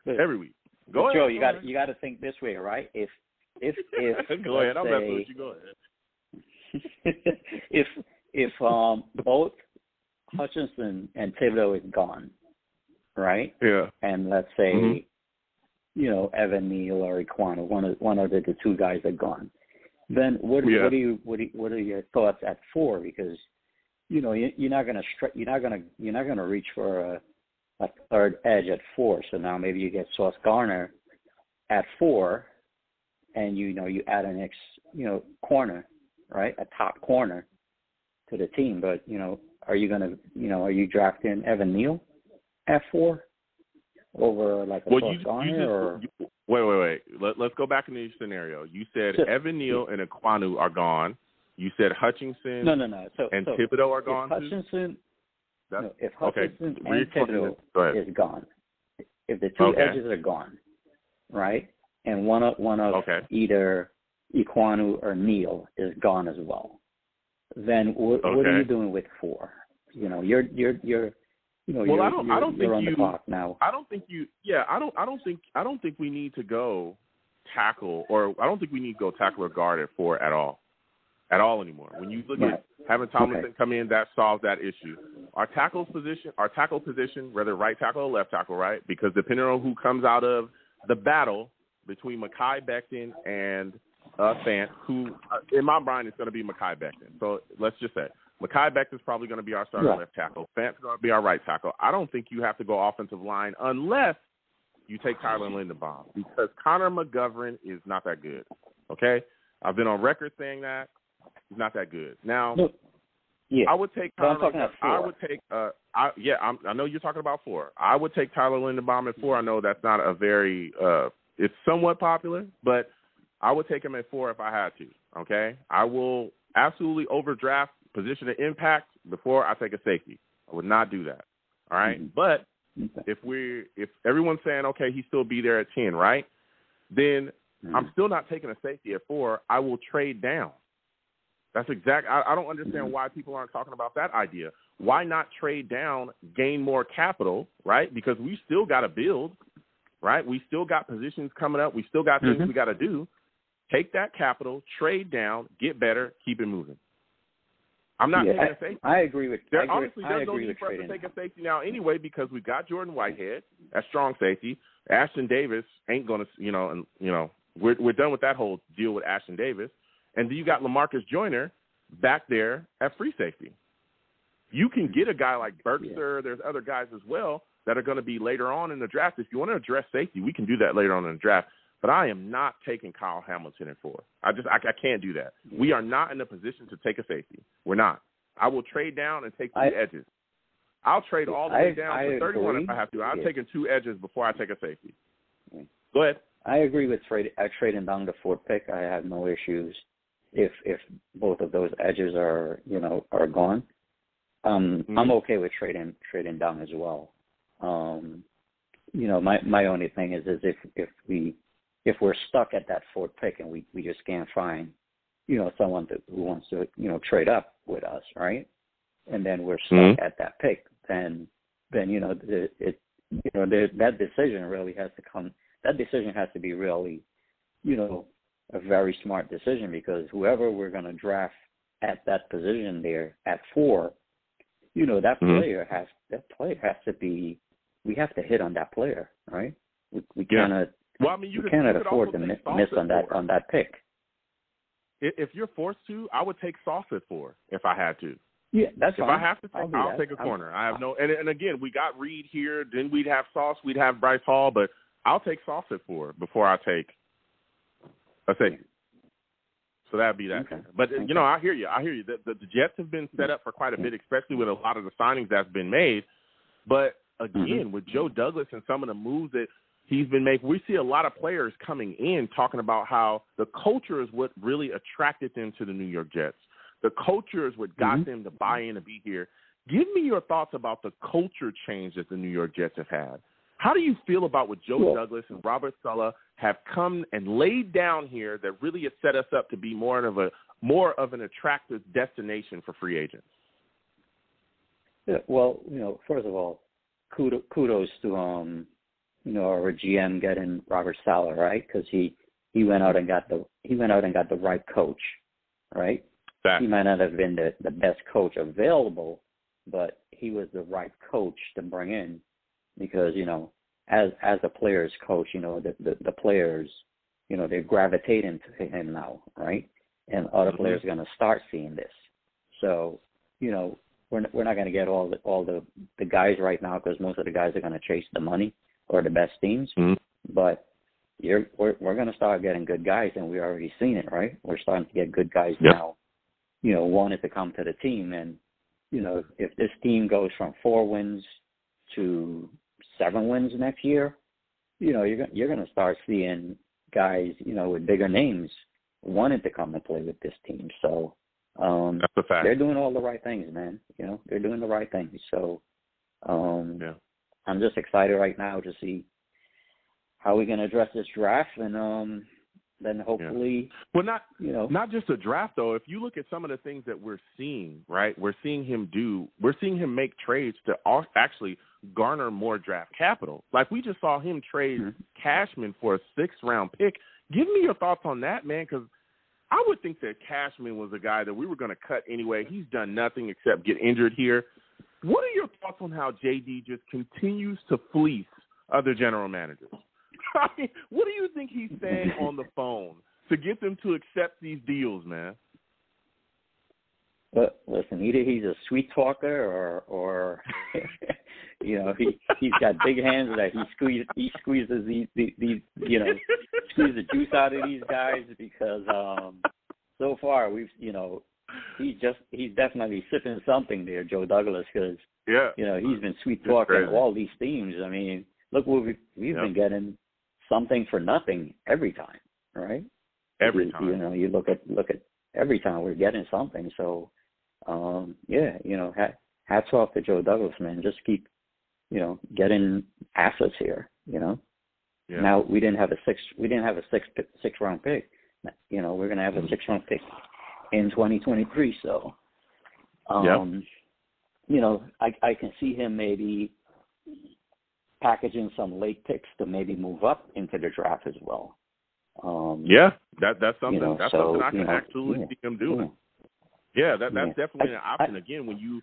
Every week. Go ahead. Joe, you got to think this way, right? If go ahead, I'm messing with you. Go ahead. if both Hutchinson and Thibodeau is gone, right? Yeah. And let's say Evan Neal or Iquano, one of the 2 guys are gone, then what are your thoughts at 4? Because you're not gonna reach for a third edge at 4. So now maybe you get Sauce Gardner at 4, and you add an corner, right, a top corner to the team. But are you drafting Evan Neal at 4 over a Sauce Gardner? Wait. Let's go back into your scenario. You said Evan Neal and Iquanu are gone. You said Hutchinson. No. And Thibodeau are gone too? If Hutchinson okay. and Thibodeau is gone, if the 2 edges are gone, right, and one of either Iquanu or Neal is gone as well, then what are you doing with 4? You're on the clock now. I don't think we need to go tackle, or I don't think we need to go tackle or guard at 4 at all anymore. When you look at having Tomlinson come in, that solves that issue. Our tackle position, whether right tackle or left tackle, right? Because depending on who comes out of the battle between Mekhi Becton and Fant, who in my mind is going to be Mekhi Becton. So let's just say Mekhi Becton is probably going to be our starting left tackle. Fant's going to be our right tackle. I don't think you have to go offensive line unless you take Tyler Linderbaum because Connor McGovern is not that good. Okay, I've been on record saying that he's not that good. Now, I would take Connor. I would take. I know you're talking about 4. I would take Tyler Linderbaum at 4. I know that's not a very. It's somewhat popular, but I would take him at 4 if I had to. Okay, I will absolutely overdraft position of impact before I take a safety. I would not do that. All right, but if everyone's saying okay, he still be there at 10, right? Then I'm still not taking a safety at 4. I will trade down. That's exact. I don't understand why people aren't talking about that idea. Why not trade down, gain more capital, right? Because we still got to build, right? We still got positions coming up. We still got things we got to do. Take that capital, trade down, get better, keep it moving. I'm not taking a safety. I agree with that. Honestly, there's no need for us to take a safety now anyway because we got Jordan Whitehead, that strong safety. Ashton Davis ain't going to, we're done with that whole deal with Ashton Davis. And then you got LaMarcus Joyner back there at free safety. You can get a guy like Berkster. There's other guys as well that are going to be later on in the draft. If you want to address safety, we can do that later on in the draft. But I am not taking Kyle Hamilton at 4. I can't do that. We are not in a position to take a safety. We're not. I will trade down and take 2 edges. I'll trade all the way down to 31 if I have to. I'm taking 2 edges before I take a safety. Go ahead. I agree with trading down the 4th pick. I have no issues if both of those edges are gone. I'm okay with trading down as well. My only thing is if we're stuck at that 4th pick and we just can't find, someone who wants to, trade up with us, right? And then we're stuck at that pick, then that decision really has to come. That decision has to be really, a very smart decision because whoever we're going to draft at that position there at 4, that player has to be. We have to hit on that player, right? We cannot. Well, I mean, you cannot afford to miss on that pick. If you're forced to, I would take Sauce at 4 if I had to. Yeah, that's fine. If I have to, I'll take a corner. I have no, and again, we got Reid here. Then we'd have Sauce. We'd have Bryce Hall, but I'll take Sauce at 4 before I take a safety. So that'd be that. Okay. But I hear you. The Jets have been set up for quite a bit, especially with a lot of the signings that's been made. But again, with Joe Douglas and some of the moves that he's been making, we see a lot of players coming in talking about how the culture is what really attracted them to the New York Jets. The culture is what got them to buy in to be here. Give me your thoughts about the culture change that the New York Jets have had. How do you feel about what Joe Douglas and Robert Saleh have come and laid down here that really has set us up to be more of an attractive destination for free agents? Yeah, well, first of all, kudos to our GM getting Robert Saleh, right? Because he went out and got the right coach, right? Exactly. He might not have been the best coach available, but he was the right coach to bring in because as a player's coach, the players, they're gravitating to him now, right? And other players are going to start seeing this. So we're not going to get all the guys right now because most of the guys are going to chase the money or the best teams, but we're going to start getting good guys, and we're already seeing it, right? We're starting to get good guys now, wanted to come to the team, and if this team goes from 4 wins to 7 wins next year, you're going to start seeing guys, with bigger names wanting to come and play with this team. So that's a fact. They're doing all the right things, man. They're doing the right things. So I'm just excited right now to see how we're going to address this draft, and then hopefully, not just a draft though. If you look at some of the things that we're seeing, right? We're seeing him make trades to actually garner more draft capital. Like we just saw him trade Cashman for a 6th-round pick. Give me your thoughts on that, man, because I would think that Cashman was a guy that we were going to cut anyway. He's done nothing except get injured here. What are your thoughts on how JD just continues to fleece other general managers? I mean, what do you think he's saying on the phone to get them to accept these deals, man? But listen, either he's a sweet talker or he's got big hands that he squeezes these squeeze the juice out of these guys because so far he's definitely sipping something there, Joe Douglas, because he's been sweet talking all these teams. I mean, look what we've been getting something for nothing every time, right? Every time. You look at every time we're getting something. So hats off to Joe Douglas, man. Just keep getting assets here. Now we didn't have a six round pick. We're gonna have a 6th round pick in 2023. So I can see him maybe packaging some late picks to maybe move up into the draft as well. That's something. That's something I can absolutely see him doing. Yeah, that's definitely an option. Again, when you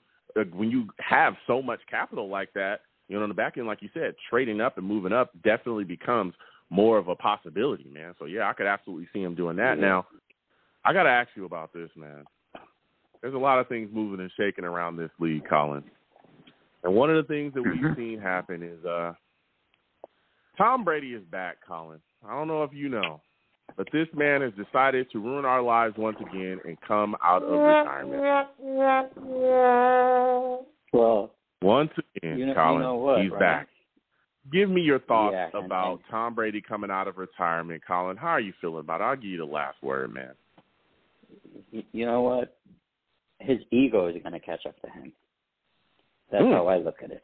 have so much capital like that, on the back end, like you said, trading up and moving up definitely becomes more of a possibility, man. So I could absolutely see him doing that. Now, I got to ask you about this, man. There's a lot of things moving and shaking around this league, Colin. And one of the things that we've seen happen is Tom Brady is back, Colin. I don't know if you know, but this man has decided to ruin our lives once again and come out of retirement. Well, once again, Colin, he's back. Give me your thoughts about Tom Brady coming out of retirement, Colin. How are you feeling about it? I'll give you the last word, man. You know what? His ego is going to catch up to him. That's how I look at it.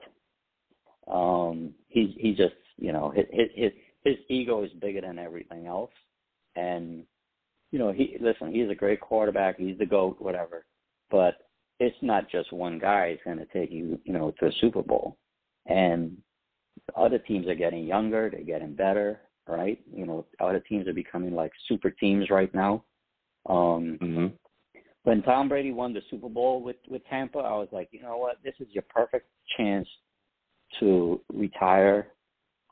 He just, his ego is bigger than everything else. And, he's a great quarterback. He's the GOAT, whatever. But it's not just one guy is going to take you, to a Super Bowl. And other teams are getting younger. They're getting better, right? Other teams are becoming like super teams right now. When Tom Brady won the Super Bowl with Tampa, I was like, you know what? This is your perfect chance to retire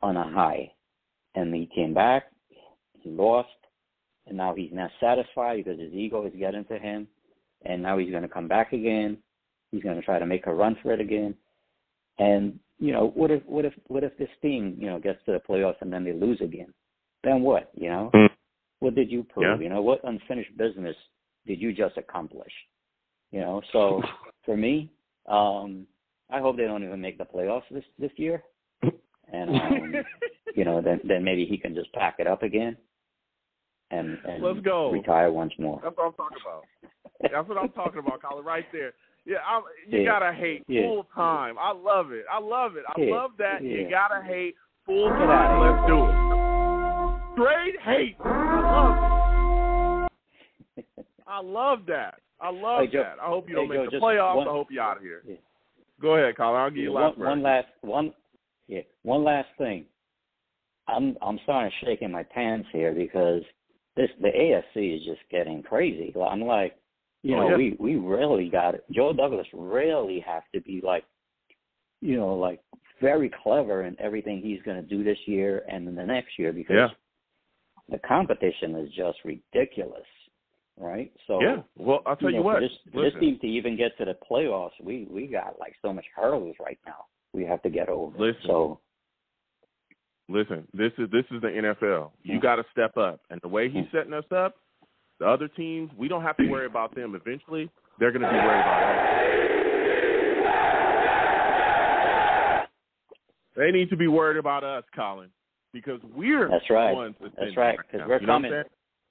on a high. And he came back, he lost, and now he's not satisfied because his ego is getting to him. And now he's going to come back again. He's going to try to make a run for it again. And what if this team gets to the playoffs and then they lose again? Then what? What did you prove? What unfinished business did you just accomplish? So for me, I hope they don't even make the playoffs this year. And then maybe he can just pack it up again and let's go retire once more. That's what I'm talking about. That's what I'm talking about, Colin, right there. Yeah, you gotta hate full time. I love it. I love that. You gotta hate full time. Let's do it. Straight hate. I love that. I hope you don't make the playoffs. I hope you're out of here. Yeah. Go ahead, Colin. I'll give you last word. One last thing. I'm starting to shake in my pants here because the AFC is just getting crazy. I'm like, we really got it. Joe Douglas really has to be like very clever in everything he's going to do this year and in the next year because the competition is just ridiculous, right? So well, I'll tell you what. For this team to even get to the playoffs, we got like so much hurdles right now we have to get over. Listen, this is the NFL. You got to step up, and the way he's setting us up. The other teams, we don't have to worry about them. Eventually, they're going to be worried about us. They need to be worried about us, Colin, because we're the ones. That's right. Because we're coming.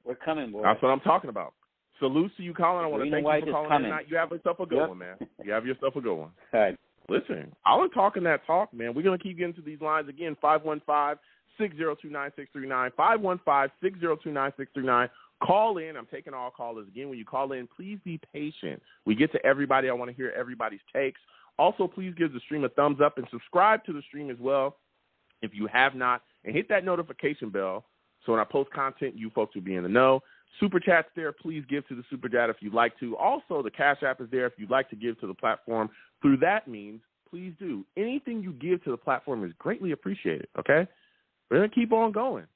We're coming, boy. That's what I'm talking about. Salute to you, Colin. I want to thank you for calling tonight. You have yourself a good one, man. You have yourself a good one. All right. Listen, I was talking that talk, man. We're going to keep getting to these lines again. 515-602-9639. 515-602-9639. Call in. I'm taking all callers. Again, when you call in, please be patient. We get to everybody. I want to hear everybody's takes. Also, please give the stream a thumbs up and subscribe to the stream as well if you have not. And hit that notification bell so when I post content, you folks will be in the know. Super Chat's there. Please give to the Super Chat if you'd like to. Also, the Cash App is there if you'd like to give to the platform. Through that means, please do. Anything you give to the platform is greatly appreciated, okay? We're going to keep on going.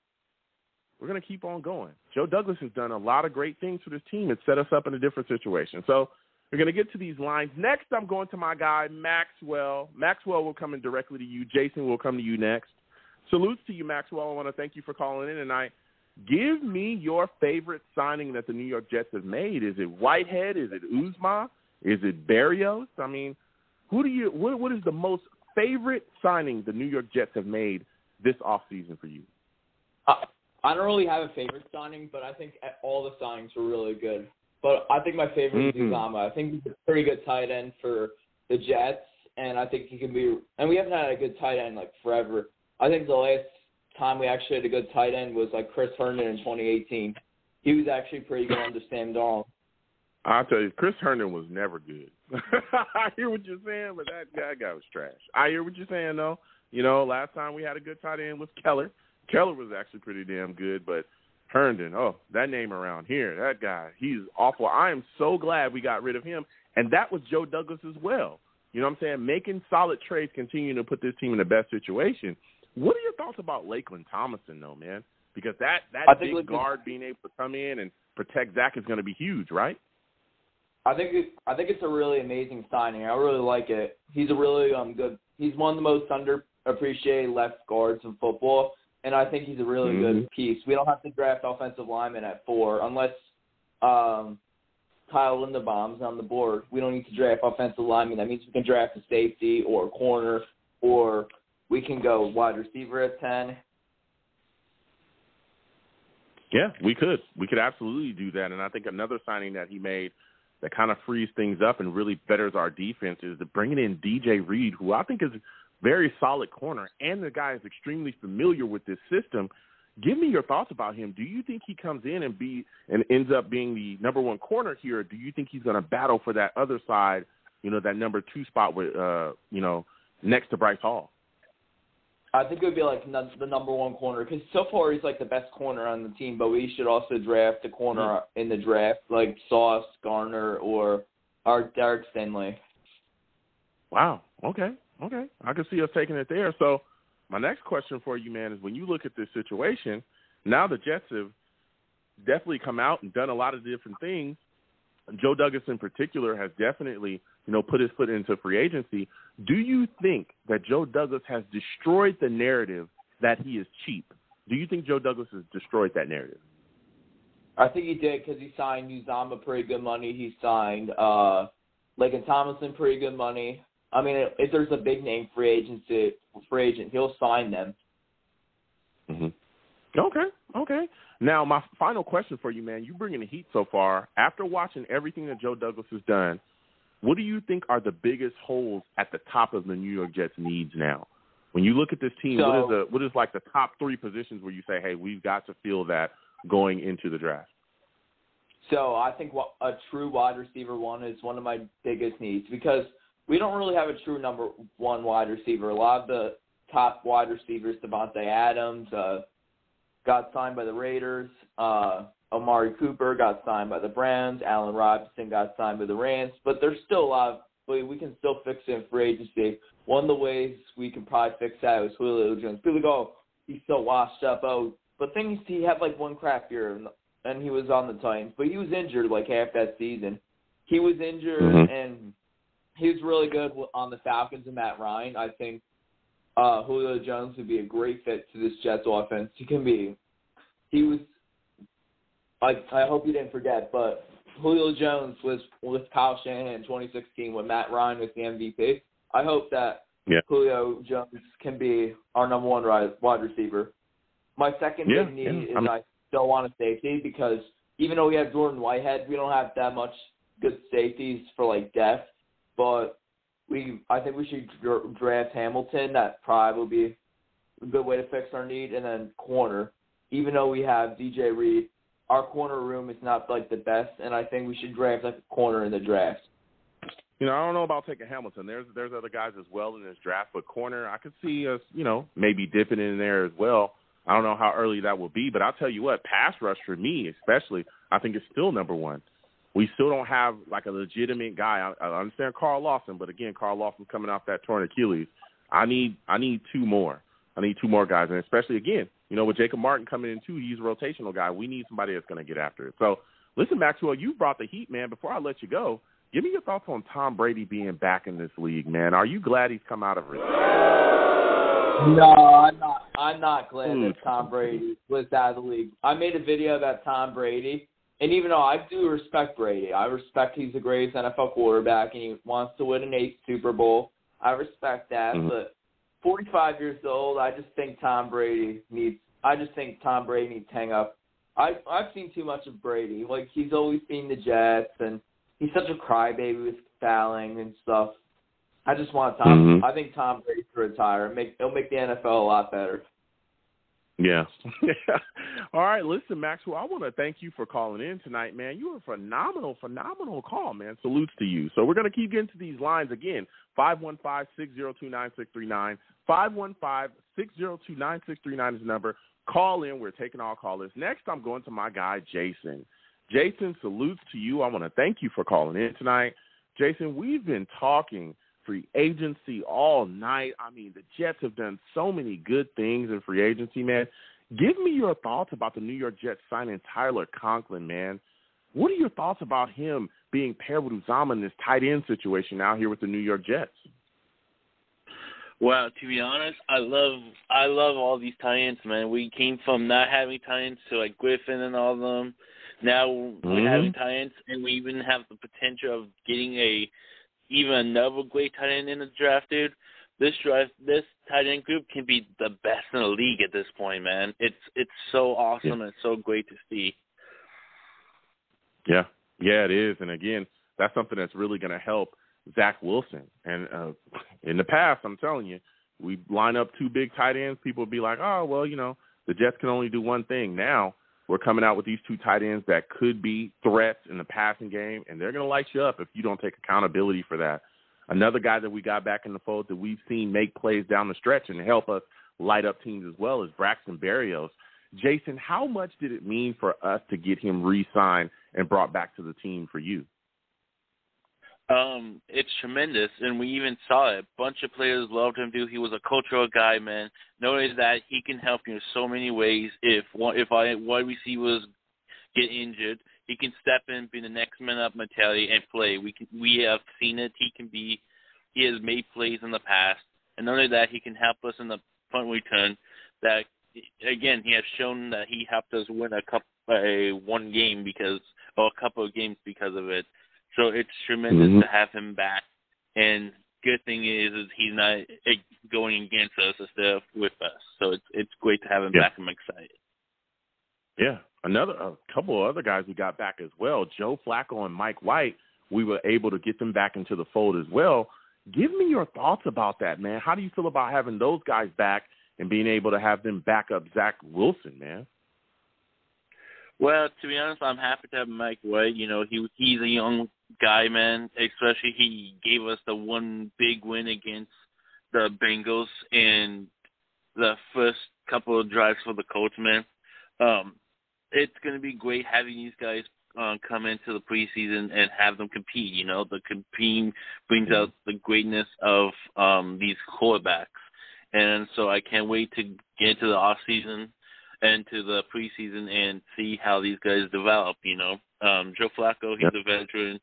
We're going to keep on going. Joe Douglas has done a lot of great things for this team. It set us up in a different situation. So We're going to get to these lines. Next, I'm going to my guy, Maxwell. Maxwell will come in directly to you. Jason will come to you next. Salutes to you, Maxwell. I want to thank you for calling in tonight. Give me your favorite signing that the New York Jets have made. Is it Whitehead? Is it Uzma? Is it Barrios? I mean, what is the most favorite signing the New York Jets have made this offseason for you? I don't really have a favorite signing, but I think all the signings were really good. But I think my favorite is Uzma. I think he's a pretty good tight end for the Jets, and I think he can be – and we haven't had a good tight end, like, forever. I think the last time we actually had a good tight end was, like, Chris Herndon in 2018. He was actually pretty good under Sam Darnold. I'll tell you, Chris Herndon was never good. I hear what you're saying, but that guy was trash. I hear what you're saying, though. You know, last time we had a good tight end was Keller. Keller was actually pretty damn good, but Herndon, that name around here, that guy, he's awful. I am so glad we got rid of him, and that was Joe Douglas as well. You know what I'm saying? Making solid trades, continuing to put this team in the best situation. What are your thoughts about Laken Tomlinson, though, man? Because that big guard being able to come in and protect Zach is going to be huge, right? I think it's a really amazing signing. I really like it. He's a really good. He's one of the most underappreciated left guards in football, and I think he's a really good piece. We don't have to draft offensive linemen at 4 unless Kyle Linderbaum's on the board. We don't need to draft offensive linemen. That means we can draft a safety or a corner, or we can go wide receiver at 10. Yeah, we could. We could absolutely do that. And I think another signing that he made that kind of frees things up and really betters our defense is to bringing in DJ Reid, who I think is a very solid corner, and the guy is extremely familiar with this system. Give me your thoughts about him. Do you think he comes in and ends up being the number 1 corner here, or do you think he's going to battle for that other side, that number 2 spot with, next to Bryce Hall? I think it would be like the number 1 corner because so far he's like the best corner on the team, but we should also draft a corner in the draft like Sauce, Garner, or Derek Stingley. Wow. Okay. I can see us taking it there. So my next question for you, man, is when you look at this situation, now the Jets have definitely come out and done a lot of different things. Joe Douglas in particular has definitely, put his foot into free agency. Do you think that Joe Douglas has destroyed the narrative that he is cheap? Do you think Joe Douglas has destroyed that narrative? I think he did because he signed Uzma pretty good money. He signed Laken Tomlinson pretty good money. I mean, if there's a big name free agent, he'll sign them. Okay. Now, my final question for you, man, you bring in the heat so far. After watching everything that Joe Douglas has done, what do you think are the biggest holes at the top of the New York Jets' needs now? When you look at this team, what is like the top 3 positions where you say, hey, we've got to fill that going into the draft? So I think a true wide receiver 1 is one of my biggest needs because we don't really have a true number 1 wide receiver. A lot of the top wide receivers, Devontae Adams, got signed by the Raiders. Amari Cooper got signed by the Browns. Allen Robinson got signed by the Rams. But there's still a lot of we can still fix it in free agency. One of the ways we can probably fix that is Julio Jones. People go, he's so washed up. But things he had like 1 crap year, and he was on the Titans. But he was injured like half that season. He was injured, and he was really good on the Falcons and Matt Ryan. I think Julio Jones would be a great fit to this Jets offense. He was I hope you didn't forget, but Julio Jones was with Kyle Shanahan in 2016 when Matt Ryan was the MVP. I hope that Julio Jones can be our number 1 wide receiver. My second big need is I still want a safety because even though we have Jordan Whitehead, we don't have that much good safeties for like depth. But I think we should draft Hamilton. That probably will be a good way to fix our need. And then corner, even though we have DJ Reid, our corner room is not like the best, and I think we should draft like a corner in the draft. I don't know about taking Hamilton. There's other guys as well in this draft, but corner, I could see us, maybe dipping in there as well. I don't know how early that will be, but I'll tell you what, pass rush for me especially, I think it's still number 1. We still don't have like a legitimate guy. I understand Carl Lawson, but again, Carl Lawson's coming off that torn Achilles. I need 2 more. I need 2 more guys, and especially again, with Jacob Martin coming in too, he's a rotational guy. We need somebody that's going to get after it. So, listen, Maxwell, you brought the heat, man. Before I let you go, Give me your thoughts on Tom Brady being back in this league, man. Are you glad he's come out of retirement? No, I'm not. I'm not glad that Tom Brady was out of the league. I made a video about Tom Brady, and even though I do respect Brady, I respect he's the greatest NFL quarterback, and he wants to win an 8th Super Bowl. I respect that, but 45 years old, I just think Tom Brady needs to hang up. I've seen too much of Brady. Like, he's always seen the Jets, and he's such a crybaby with fouling and stuff. I just want Tom. I think Tom Brady to retire. It'll make the NFL a lot better. Yeah. All right, listen, Maxwell, I want to thank you for calling in tonight, man. You were a phenomenal call, man. Salutes to you. So we're going to keep getting to these lines again. 515-602-9639. 515-602-9639 is the number. Call in. We're taking all callers. Next, I'm going to my guy, Jason. Jason, salutes to you. I want to thank you for calling in tonight. Jason, we've been talking free agency all night. I mean, the Jets have done so many good things in free agency, man. Give me your thoughts about the New York Jets signing Tyler Conklin, man. What are your thoughts about him being paired with Uzma in this tight end situation out here with the New York Jets? Well, to be honest, I love all these tight ends, man. We came from not having tight ends to like Griffin and all of them. Now we're having tight ends, and we even have the potential of getting even another great tight end in the draft, dude. This tight end group can be the best in the league at this point, man. It's so awesome and so great to see. Yeah, it is. And again, that's something that's really going to help Zach Wilson. And in the past, I'm telling you, we line up 2 big tight ends. People would be like, oh, well, the Jets can only do one thing. Now we're coming out with these 2 tight ends that could be threats in the passing game, and they're going to light you up if you don't take accountability for that. Another guy that we got back in the fold that we've seen make plays down the stretch and help us light up teams as well is Braxton Barrios. Jason, how much did it mean for us to get him re-signed and brought back to the team for you? It's tremendous, and we even saw it. A bunch of players loved him, dude. He was a cultural guy, man. Notice that he can help you in so many ways. If wide receivers get injured, he can step in, be the next man up mentality, and play. We have seen it. He has made plays in the past, and not only that, he can help us in the punt return. That again, he has shown that he helped us win a couple of games because of it. So it's tremendous to have him back. And good thing is he's not going against us instead of with us. So it's great to have him back. I'm excited. Yeah. A couple of other guys we got back as well, Joe Flacco and Mike White, we were able to get them back into the fold as well. Give me your thoughts about that, man. How do you feel about having those guys back and being able to have them back up Zach Wilson, man? Well, to be honest, I'm happy to have Mike White. He's a young guy, man. Especially he gave us the one big win against the Bengals in the first couple of drives for the Colts, man. It's going to be great having these guys come into the preseason and have them compete. The competing brings out the greatness of these quarterbacks. And so I can't wait to get into the off season and to the preseason and see how these guys develop, Joe Flacco, he's a veteran,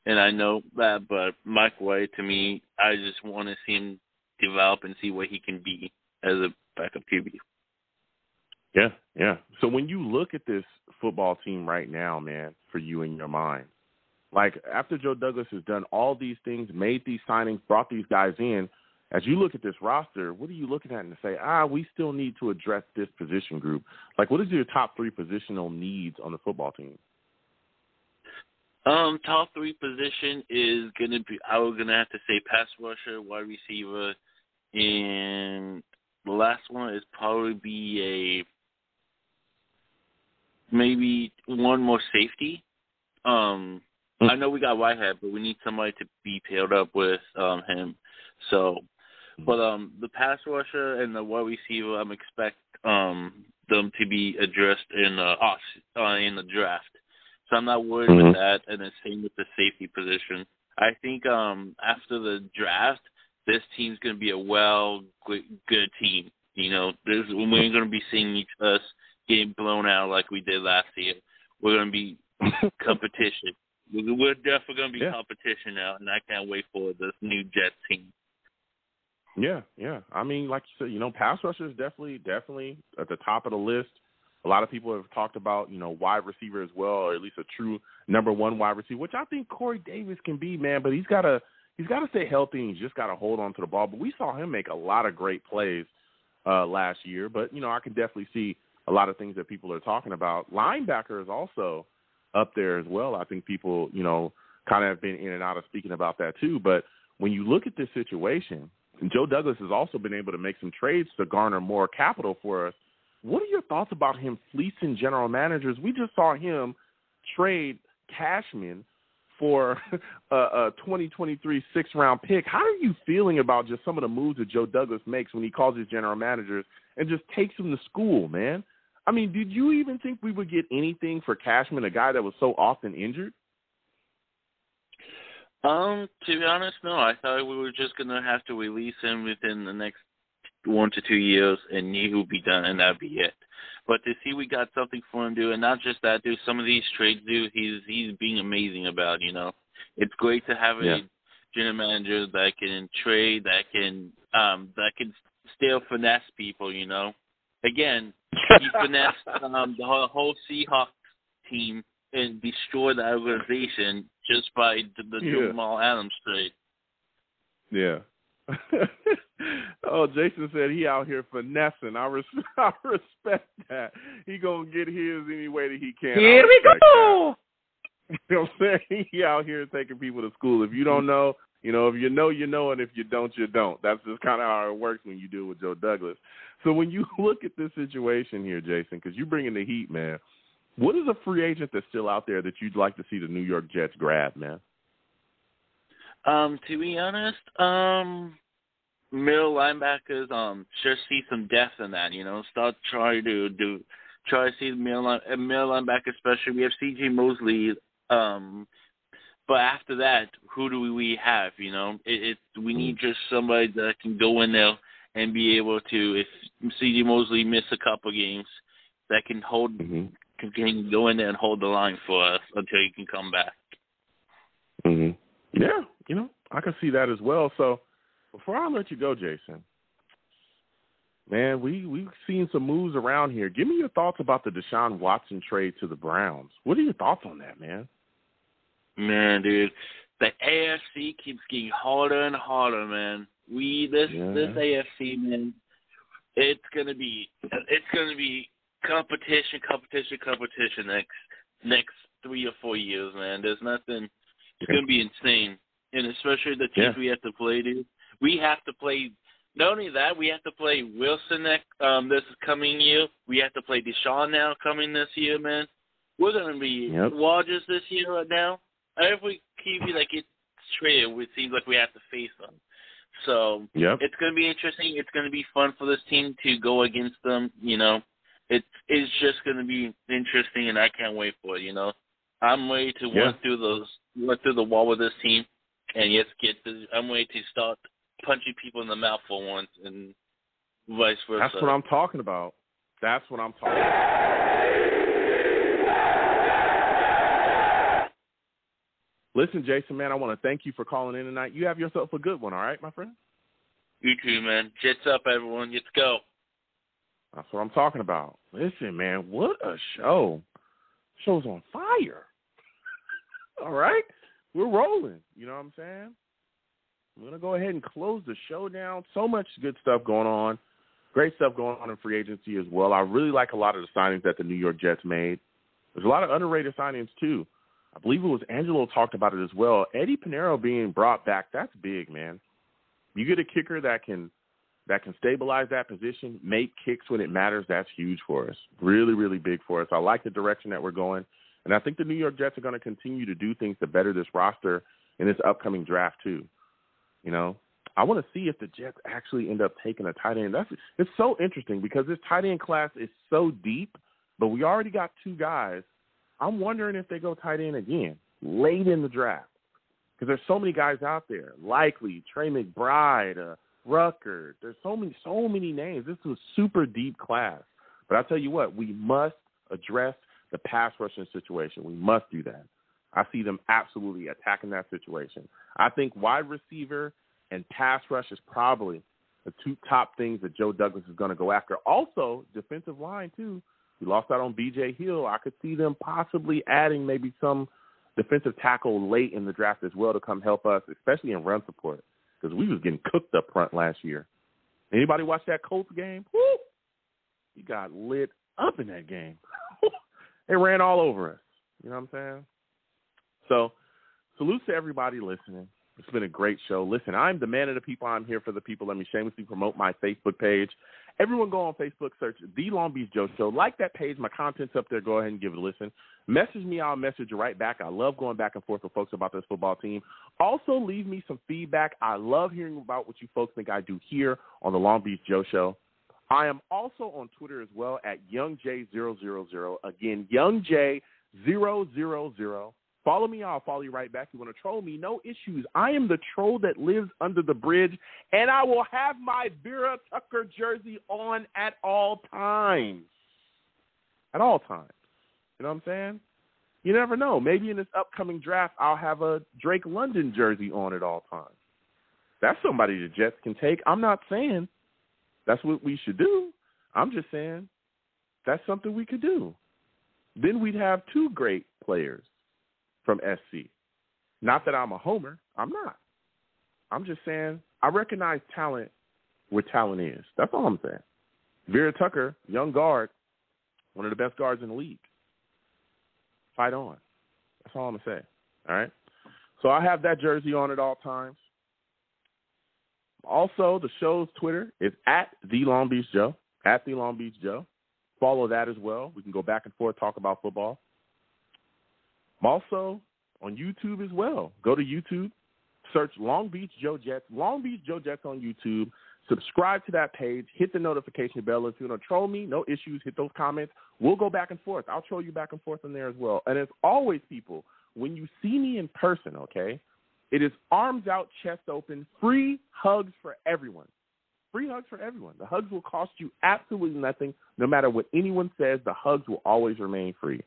and I know that, but Mike White, to me, I just want to see him develop and see what he can be as a backup QB. Yeah. So when you look at this football team right now, man, for you in your mind, like after Joe Douglas has done all these things, made these signings, brought these guys in, as you look at this roster, what are you looking at and say, we still need to address this position group? Like, what is your top 3 positional needs on the football team? Top 3 position is going to be, I was going to have to say pass rusher, wide receiver, and the last one is probably be maybe one more safety. I know we got Whitehead, but we need somebody to be paired up with him. So, but the pass rusher and the wide receiver, I'm expect them to be addressed in the draft. So I'm not worried with that. And the same with the safety position. I think after the draft, this team's going to be a good team. We ain't going to be seeing us getting blown out like we did last year. We're going to be competition. We're definitely going to be competition now, and I can't wait for this new Jets team. Yeah. I mean, like you said, pass rusher is definitely at the top of the list. A lot of people have talked about, wide receiver as well, or at least a true number one wide receiver, which I think Corey Davis can be, man. But he's got to stay healthy, and he's just got to hold on to the ball. But we saw him make a lot of great plays last year. But, I can definitely see a lot of things that people are talking about. Linebacker is also up there as well. I think people, kind of have been in and out of speaking about that too. But when you look at this situation, and Joe Douglas has also been able to make some trades to garner more capital for us. What are your thoughts about him fleecing general managers? We just saw him trade Cashman for a 2023 sixth-round pick. How are you feeling about just some of the moves that Joe Douglas makes when he calls his general managers and just takes them to school, man? I mean, did you even think we would get anything for Cashman, a guy that was so often injured? To be honest, no. I thought we were just going to have to release him within the next 1 to 2 years, and he would be done, and that'd be it. But to see we got something for him, dude, and not just that, dude, some of these trades, dude, he's being amazing about, It's great to have a general manager that can trade, that can still finesse people, Again, he finessed the whole Seahawks team and destroyed the organization just by the Jamal Adams trade. Yeah. Oh, Jason said he out here finessing. I respect that. He gonna get his any way that he can. Here we go. You know what I'm saying? He out here taking people to school. If you don't know, if you know, you know, and if you don't, you don't. That's just kind of how it works when you deal with Joe Douglas. So when you look at this situation here, Jason, because you bring in the heat, man, what is a free agent that's still out there that you'd like to see the New York Jets grab, man? To be honest, middle linebackers, just see some depth in that, Start trying to see the middle linebacker, especially. We have C.J. Mosley, but after that, who do we have, we need just somebody that can go in there and be able to, if C.J. Mosley miss a couple games, that can hold, can go in there and hold the line for us until he can come back. Yeah, I can see that as well. So before I let you go, Jason, man, we've seen some moves around here. Give me your thoughts about the Deshaun Watson trade to the Browns. What are your thoughts on that, man? Man, dude, the AFC keeps getting harder and harder, man. This AFC, man, it's gonna be competition next 3 or 4 years, man. There's nothing. It's gonna be insane, and especially the teams we have to play, dude. We have to play. Not only that, we have to play Wilson this coming year. We have to play Deshaun now coming this year, man. We're gonna be Rodgers this year right now. If we keep it traded, it seems like we have to face them. So it's gonna be interesting. It's gonna be fun for this team to go against them. It's just gonna be interesting, and I can't wait for it. I'm ready to run through the wall with this team, and I'm ready to start punching people in the mouth for once, and vice versa. That's what I'm talking about. Listen, Jason, man, I want to thank you for calling in tonight. You have yourself a good one, all right, my friend? You too, man. Jets up, everyone. Let's go. That's what I'm talking about. Listen, man, what a show. Show's on fire. All right? We're rolling. You know what I'm saying? I'm going to go ahead and close the show down. So much good stuff going on. Great stuff going on in free agency as well. I really like a lot of the signings that the New York Jets made. There's a lot of underrated signings, too. I believe it was Angelo talked about it as well. Eddie Pinheiro being brought back, that's big, man. You get a kicker that can stabilize that position, make kicks when it matters, that's huge for us. Really, really big for us. I like the direction that we're going. And I think the New York Jets are going to continue to do things to better this roster in this upcoming draft, too. I want to see if the Jets actually end up taking a tight end. It's so interesting because this tight end class is so deep, but we already got 2 guys. I'm wondering if they go tight end again late in the draft because there's so many guys out there. Likely, Trey McBride, Rucker. There's so many names. This is a super deep class. But I'll tell you what, we must address the pass rushing situation. We must do that. I see them absolutely attacking that situation. I think wide receiver and pass rush is probably the two top things that Joe Douglas is going to go after. Also, defensive line, too. We lost out on B.J. Hill. I could see them possibly adding maybe some defensive tackle late in the draft as well to come help us, especially in run support, because we was getting cooked up front last year. Anybody watch that Colts game? Woo! He got lit up in that game. They ran all over us. You know what I'm saying? So, salute to everybody listening. It's been a great show. Listen, I'm the man of the people. I'm here for the people. Let me shamelessly promote my Facebook page. Everyone go on Facebook, search The Long Beach Joe Show. Like that page. My content's up there. Go ahead and give it a listen. Message me. I'll message you right back. I love going back and forth with folks about this football team. Also, leave me some feedback. I love hearing about what you folks think I do here on The Long Beach Joe Show. I am also on Twitter as well at YoungJ000. Again, YoungJ000. Follow me. I'll follow you right back. You want to troll me? No issues. I am the troll that lives under the bridge, and I will have my Vera Tucker jersey on at all times. At all times. You know what I'm saying? You never know. Maybe in this upcoming draft, I'll have a Drake London jersey on at all times. That's somebody the Jets can take. I'm not saying that's what we should do. I'm just saying that's something we could do. Then we'd have two great players from SC. Not that I'm a homer. I'm not. I'm just saying I recognize talent where talent is. That's all I'm saying. Vera Tucker, young guard, one of the best guards in the league. Fight on. That's all I'm going to say. All right? So I have that jersey on at all times. Also, the show's Twitter is at The Long Beach Joe, at The Long Beach Joe. Follow that as well. We can go back and forth, talk about football. I'm also on YouTube as well. Go to YouTube, search Long Beach Joe Jets, Long Beach Joe Jets on YouTube. Subscribe to that page. Hit the notification bell. If you want to troll me, no issues. Hit those comments. We'll go back and forth. I'll troll you back and forth in there as well. And as always, people, when you see me in person, okay, it is arms out, chest open, free hugs for everyone. Free hugs for everyone. The hugs will cost you absolutely nothing. No matter what anyone says, the hugs will always remain free.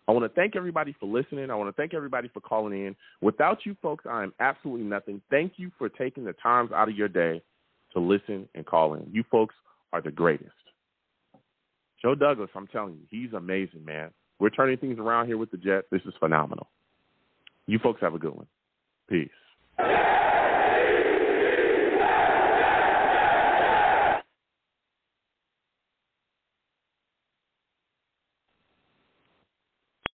I want to thank everybody for listening. I want to thank everybody for calling in. Without you folks, I am absolutely nothing. Thank you for taking the times out of your day to listen and call in. You folks are the greatest. Joe Douglas, I'm telling you, he's amazing, man. We're turning things around here with the Jets. This is phenomenal. You folks have a good one. Peace.